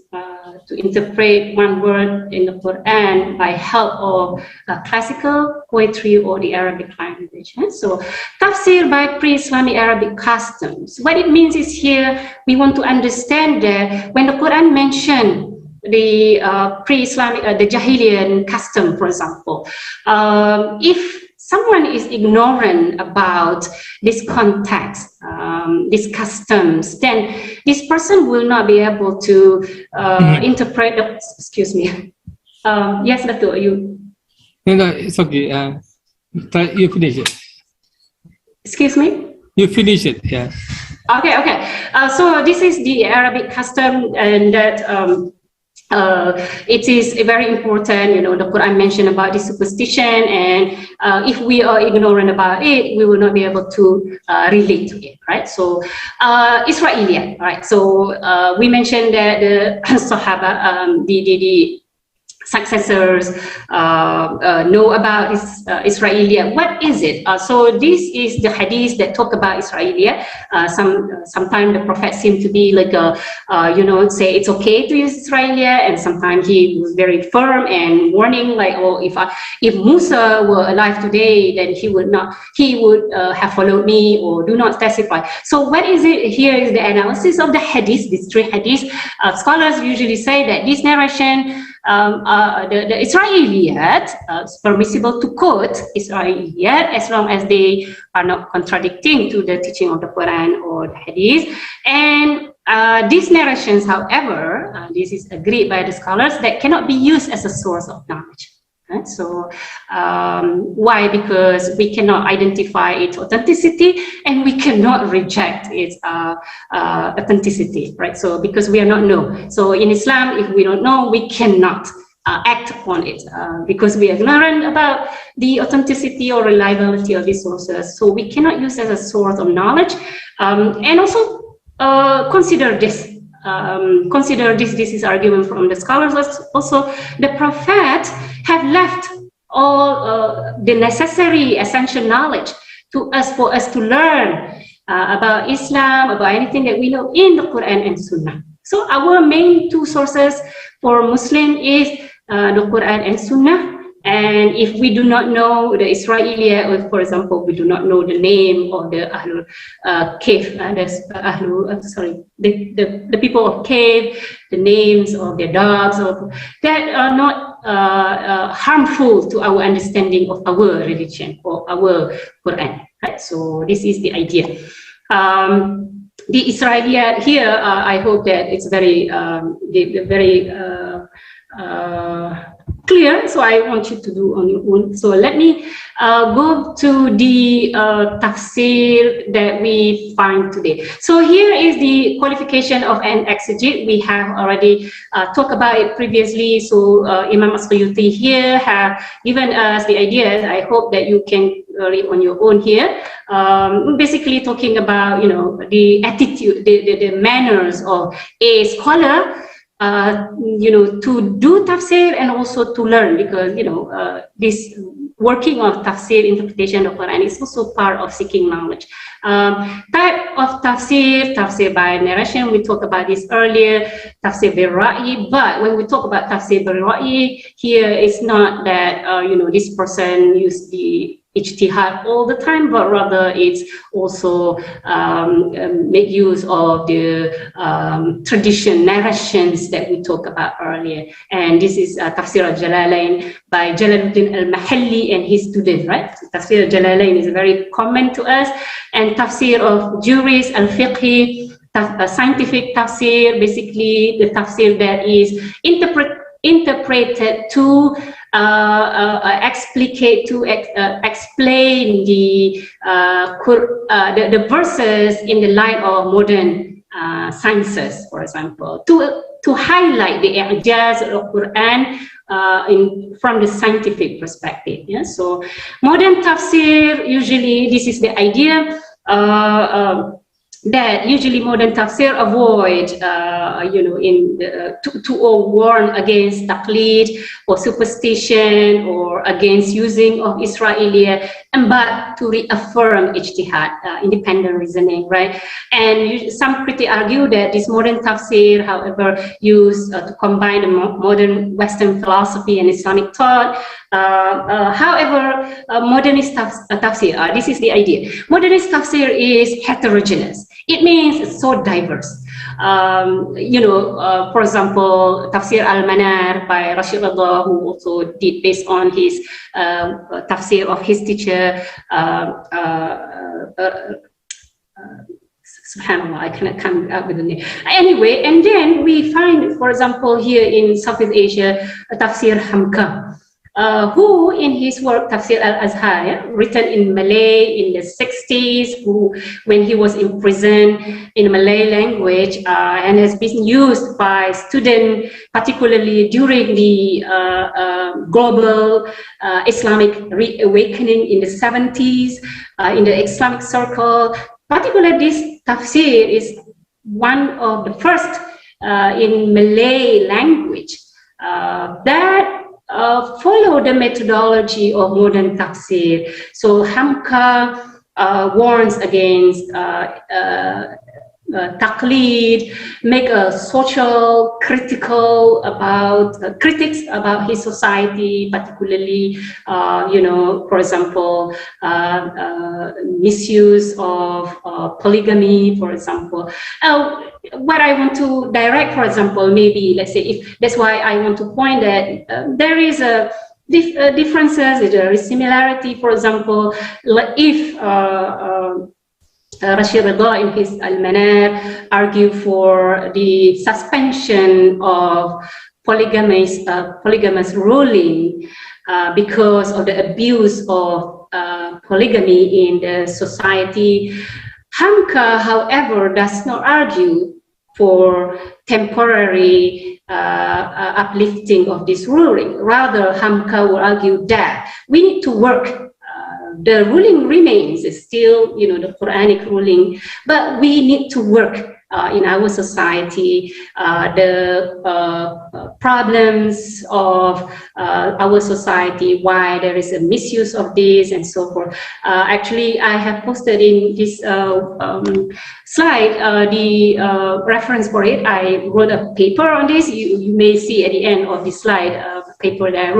to interpret one word in the Quran by help of classical poetry or the Arabic language. So tafsir by pre-Islamic Arabic customs. What it means is here we want to understand that when the Quran mentioned the pre-Islamic, the Jahilian custom, for example, if someone is ignorant about this context, these customs, then this person will not be able to interpret the, excuse me. Yes, Dato', you? No, it's okay. You finish it. Excuse me? You finish it, yeah. Okay. So this is the Arabic custom, and that it is very important. You know, the Quran mentioned about this superstition, and if we are ignorant about it, we will not be able to relate to it, right? So Israeliyat, right? So we mentioned that the Sahaba, the successors know about Israeliyat. What is it? So this is the hadith that talk about Israeliyat. Sometimes the Prophet seemed to be like say it's okay to use Israeliyat, and sometimes he was very firm and warning, like, oh, if Musa were alive today, then he would have followed me, or do not specify. So what is it? Here is the analysis of the hadith, these three hadiths. Scholars usually say that this narration, the Israeliyat, it's permissible to quote Israeliyat as long as they are not contradicting to the teaching of the Quran or the Hadith. And these narrations, however, this is agreed by the scholars, that cannot be used as a source of knowledge. Right? So why? Because we cannot identify its authenticity, and we cannot reject its authenticity, right? So because we are not know. So in Islam, if we don't know, we cannot act upon it because we are ignorant about the authenticity or reliability of these sources. So we cannot use as a source of knowledge. And also consider this. This is argument from the scholars. Also, the Prophet have left all the necessary essential knowledge to us, for us to learn about Islam, about anything that we know in the Quran and Sunnah. So our main two sources for Muslim is the Quran and Sunnah. And if we do not know the Israeliyat, or for example, we do not know the name of the Ahlul Cave, the people of cave, the names of their dogs, that are not harmful to our understanding of our religion or our Quran. Right? So this is the idea. The Israeliyat here, I hope that it's very, clear, so I want you to do on your own. So let me go to the tafsir that we find today. So here is the qualification of an exegete. We have already talked about it previously. So Imam As-Suyuti here have given us the ideas. I hope that you can read on your own here. Basically talking about, the attitude, the manners of a scholar, to do tafsir and also to learn, because this working of tafsir, interpretation of Quran, is also part of seeking knowledge. Type of tafsir by narration, we talked about this earlier, tafsir bil ra'i. But when we talk about tafsir bil ra'i, here it's not that this person used the ijtihad all the time, but rather it's also make use of the tradition narrations that we talked about earlier. And this is Tafsir al-Jalalain by Jalaluddin al-Mahalli and his student, right? So Tafsir al-Jalalain is very common to us. And Tafsir of Juris al-Fiqhi, scientific tafsir, basically the tafsir that is interpreted to explain the verses in the light of modern sciences, for example, to highlight the i'jaz of Quran from the scientific perspective. Yeah? So modern tafsir, usually this is the idea. that usually modern tafsir avoid, to warn against taqlid or superstition or against using of Israeliyah, and but to reaffirm ijtihad, independent reasoning, right? And some critics argue that this modern tafsir, however, used to combine the modern Western philosophy and Islamic thought. However, modernist tafsir, this is the idea. Modernist tafsir is heterogeneous. It means it's so diverse. For example, Tafsir Al-Manar by Rashid Allah, who also did based on his tafsir of his teacher, subhanAllah, I cannot come up with the name. Anyway, and then we find, for example, here in Southeast Asia, Tafsir Hamka, who in his work Tafsir Al-Azhar, written in Malay in the 60s, who when he was in prison in Malay language, and has been used by students, particularly during the global Islamic reawakening in the 70s, in the Islamic circle. Particularly this tafsir is one of the first in Malay language that follow the methodology of modern tafsir. So Hamka warns against taqlid, make a social critical about critics about his society, particularly for example misuse of polygamy, for example. What I want to direct, for example, maybe let's say, if that's why I want to point that there is a differences, there is similarity. For example, if Rashid Allah in his Al-Manar argue for the suspension of polygamous ruling because of the abuse of polygamy in the society. Hamka, however, does not argue for temporary uplifting of this ruling. Rather, Hamka will argue that we need to work. The ruling remains, it's still, the Quranic ruling, but we need to work in our society, the problems of our society, why there is a misuse of this and so forth. Actually, I have posted in this slide the reference for it. I wrote a paper on this. You may see at the end of the slide a paper that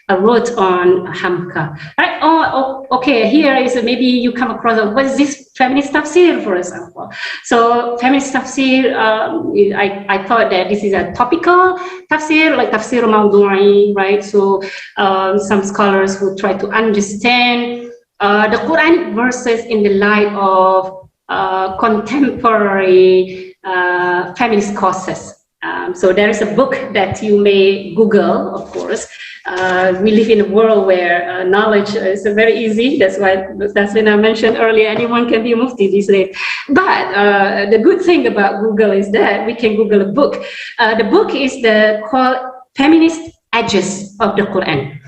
I wrote on Hamka. Right? Oh, okay. Here is maybe you come across what is this feminist tafsir, for example. So feminist tafsir, I thought that this is a topical tafsir, like tafsir mawdu'i, right? So some scholars who try to understand the Quranic verses in the light of contemporary feminist causes. So there is a book that you may Google, of course. We live in a world where knowledge is very easy. That's when I mentioned earlier, anyone can be a mufti these days. But the good thing about Google is that we can Google a book. The book is called Feminist Edges of the Quran,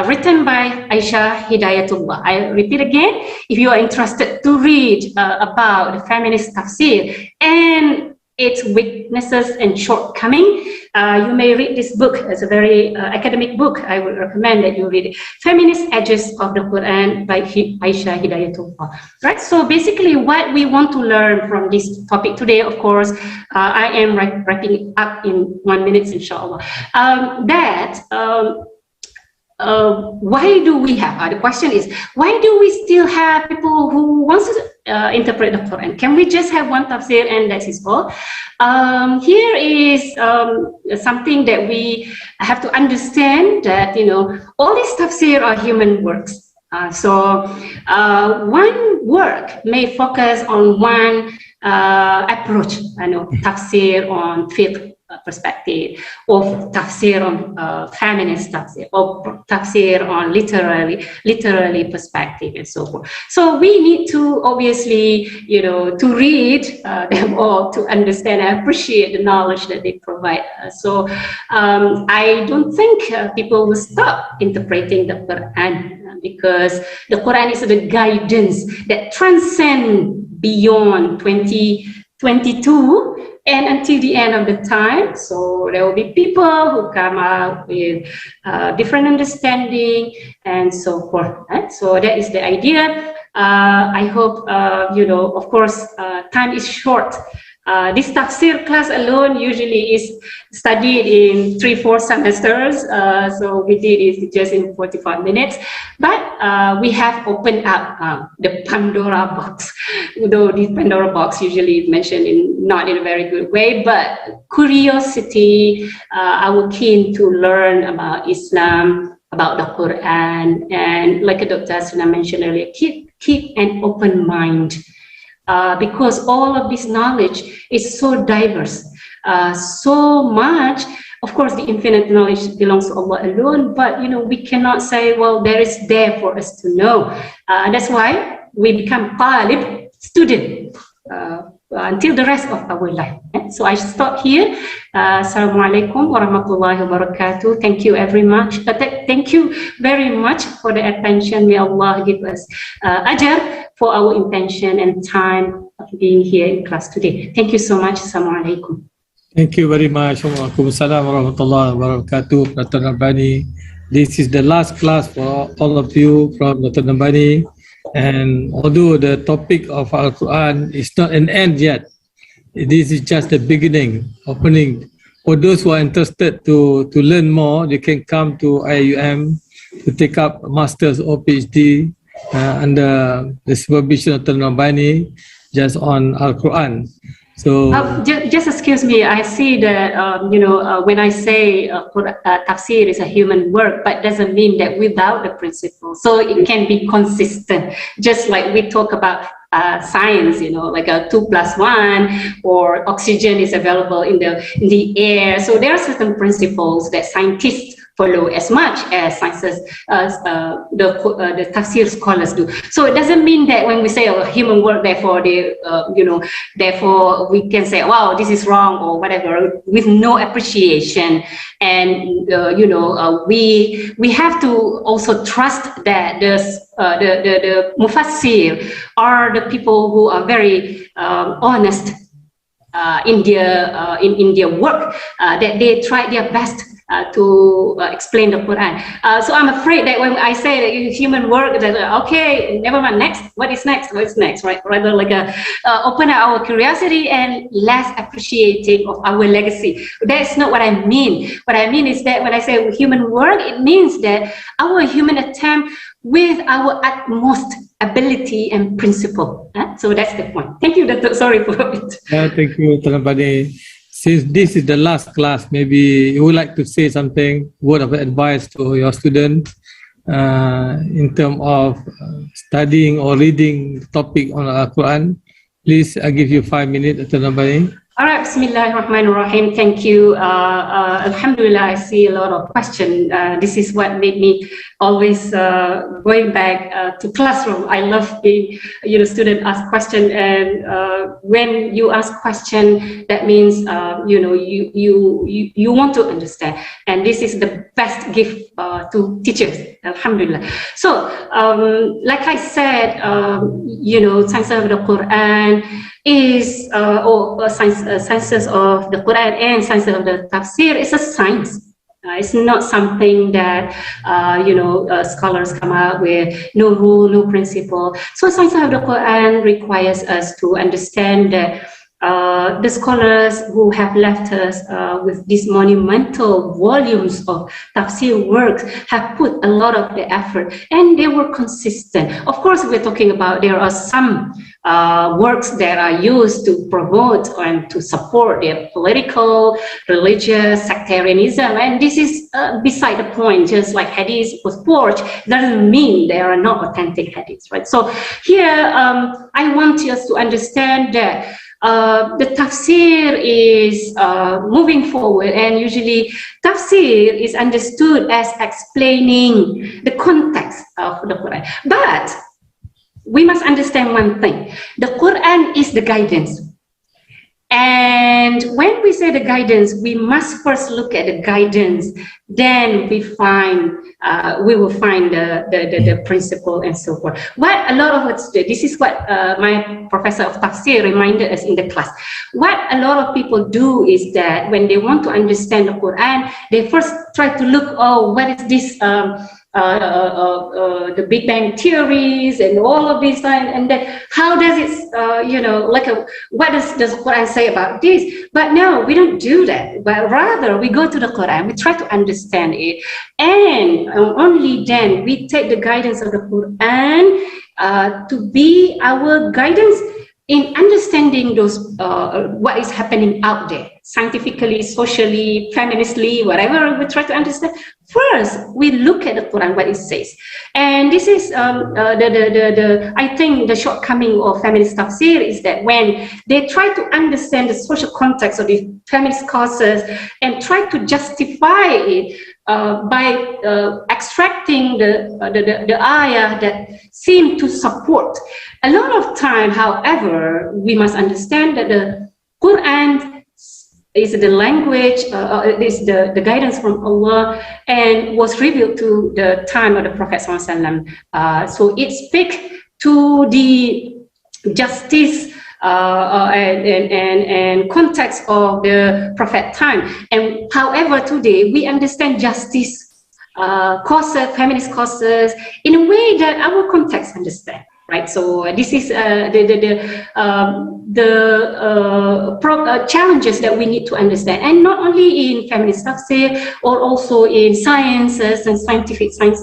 written by Aisha Hidayatullah. I repeat again, if you are interested to read about the feminist tafsir and its weaknesses and shortcomings, you may read this book. It's a very academic book. I would recommend that you read it. Feminist Edges of the Quran by Aisha Hidayatullah. Right? So basically what we want to learn from this topic today, of course, I am wrapping it up in 1 minute, inshallah, why do we have, the question is, why do we still have people who want to interpret the Quran? Can we just have one tafsir and that is all? Here is something that we have to understand, that, all these tafsir are human works. So one work may focus on one approach, tafsir on fiqh perspective, or tafsir on feminist tafsir, or tafsir on literary perspective, and so forth. So we need to obviously, to read them all to understand and appreciate the knowledge that they provide. So I don't think people will stop interpreting the Quran, because the Quran is the guidance that transcends beyond 2022 and until the end of the time. So there will be people who come up with different understanding and so forth. Right? So that is the idea. I hope, of course, time is short. This tafsir class alone usually is studied in 3-4 semesters. So we did it just in 45 minutes. But we have opened up the Pandora box, though the Pandora box usually is mentioned not in a very good way, but curiosity, our keen to learn about Islam, about the Quran, and like Dr. Asuna mentioned earlier, keep an open mind. Because all of this knowledge is so diverse, so much. Of course, the infinite knowledge belongs to Allah alone, but we cannot say, well, there is there for us to know. That's why we become talib, student, until the rest of our life. So I stop here. Assalamualaikum warahmatullahi wabarakatuh. Thank you very much. Thank you very much for the attention. May Allah give us ajar for our intention and time of being here in class today. Thank you so much. Assalamualaikum. Thank you very much. Waalaikumsalam warahmatullahi wabarakatuh, Dr. Norbani. This is the last class for all of you from Dr. Norbani. And although the topic of Al-Quran is not an end yet, this is just the beginning, opening. For those who are interested to learn more, they can come to IIUM to take up a master's or PhD under the supervision of Dr. Norbani just on Al-Quran. So just excuse me, I see that when I say tafsir is a human work, but doesn't mean that without the principle. So it can be consistent, just like we talk about science, like a 2+1, or oxygen is available in the air. So there are certain principles that scientists follow as much as sciences, the tafsir scholars do. So it doesn't mean that when we say human work, therefore therefore we can say, wow, this is wrong or whatever, with no appreciation. And we have to also trust that the mufassir are the people who are very honest in their work, that they try their best to explain the Quran. So I'm afraid that when I say that human work, that okay, never mind, next, what is next, right? Rather like open our curiosity and less appreciating of our legacy. That's not what I mean. What I mean is that when I say human work, it means that our human attempt with our utmost ability and principle. So that's the point. Thank you, Doctor. Sorry for it. Thank you, Dr. Norbani. Since this is the last class, maybe you would like to say something, word of advice to your students in terms of studying or reading the topic on Al-Quran. Please, I give you 5 minutes, Dr. Norbani. All right, Bismillahirrahmanirrahim. Thank you. Alhamdulillah, I see a lot of questions. This is what made me always going back to classroom. I love being, student ask question, and when you ask question, that means you want to understand, and this is the best gift to teachers. Alhamdulillah. So, like I said, science of the Quran is sciences of the Quran and sciences of the tafsir is a science. It's not something that scholars come up with, no rule, no principle. So science of the Quran requires us to understand that the scholars who have left us with these monumental volumes of tafsir works have put a lot of the effort, and they were consistent. Of course, we're talking about there are some works that are used to promote and to support their political, religious, sectarianism, and this is beside the point. Just like hadith was forged, doesn't mean they are not authentic hadiths, right? So here, I want us to understand that the tafsir is moving forward, and usually tafsir is understood as explaining the context of the Quran. But we must understand one thing: the Quran is the guidance. And when we say the guidance, we must first look at the guidance. Then we will find the principle and so forth. What a lot of us do, this is what my professor of tafsir reminded us in the class. What a lot of people do is that when they want to understand the Quran, they first try to look, oh, what is this? The Big Bang theories and all of these things, and then how does it, what does the Quran say about this? But no, we don't do that. But rather, we go to the Quran, we try to understand it, and only then we take the guidance of the Quran to be our guidance in understanding those what is happening out there, scientifically, socially, feministly, whatever we try to understand. First, we look at the Quran, what it says. And this is I think the shortcoming of feminist tafsir is that when they try to understand the social context of the feminist causes and try to justify it by extracting the ayah that seem to support. A lot of time, however, we must understand that the Quran is the language, is the guidance from Allah, and was revealed to the time of the Prophet ﷺ. So it speaks to the justice and context of the Prophet time. And however, today we understand justice causes, feminist causes, in a way that our context understand. Right, so this is challenges that we need to understand, and not only in feminist tafsir, or also in sciences and scientific science,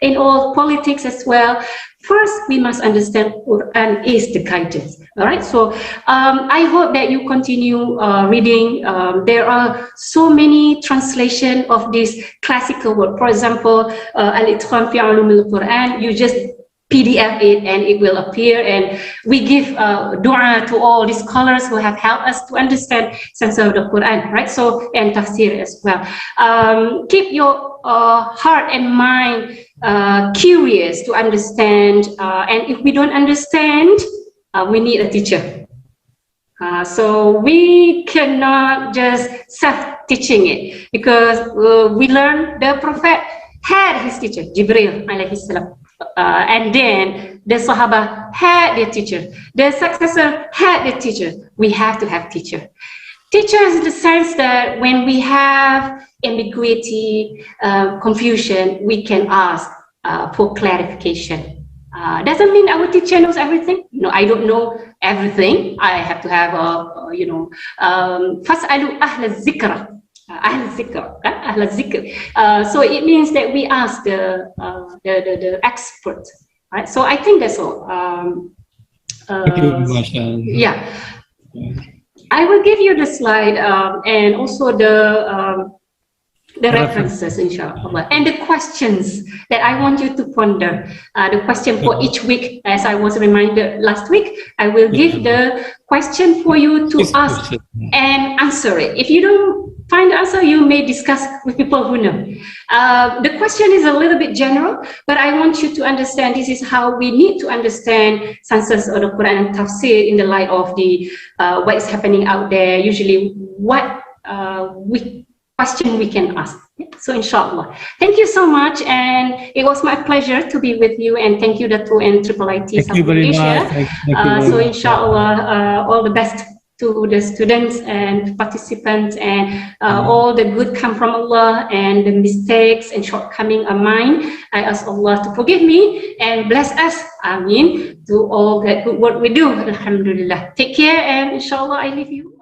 in all politics as well. First, we must understand Quran is the guidance. All right, so I hope that you continue reading. There are so many translations of this classical work. For example, Al-Itqan fi Ulum al-Quran. You just PDF it and it will appear, and we give dua to all these scholars who have helped us to understand sense of the Quran, right? So, and tafsir as well. Keep your heart and mind curious to understand, and if we don't understand, we need a teacher. So we cannot just self-teaching it, because we learn the Prophet had his teacher, Jibril alayhi salam. And then the Sahaba had their teacher. The successor had their teacher. We have to have teacher. Teachers in the sense that when we have ambiguity, confusion, we can ask for clarification. Doesn't mean our teacher knows everything. No, I don't know everything. I have to have فَاسْأَلُوا أَهْلَ الذِّكْرَ. So it means that we ask the expert, right? So I think that's all. Thank you very much. Yeah, I will give you the slide and also the references, inshallah, and the questions that I want you to ponder. The question for each week, as I was reminded last week, I will give the question for you to ask and answer it. If you don't find the answer, you may discuss with people who know. The question is a little bit general, but I want you to understand this is how we need to understand senses of the Quran and tafsir in the light of the what is happening out there. Usually, what question we can ask. So inshallah, thank you so much, and it was my pleasure to be with you, and thank you Datu and IIIT Thank you very much. Thank you so inshallah, all the best to the students and participants, and all the good come from Allah, and the mistakes and shortcomings are mine. I ask Allah to forgive me and bless us. Ameen. To all that good work we do. Alhamdulillah. Take care, and inshallah I leave you.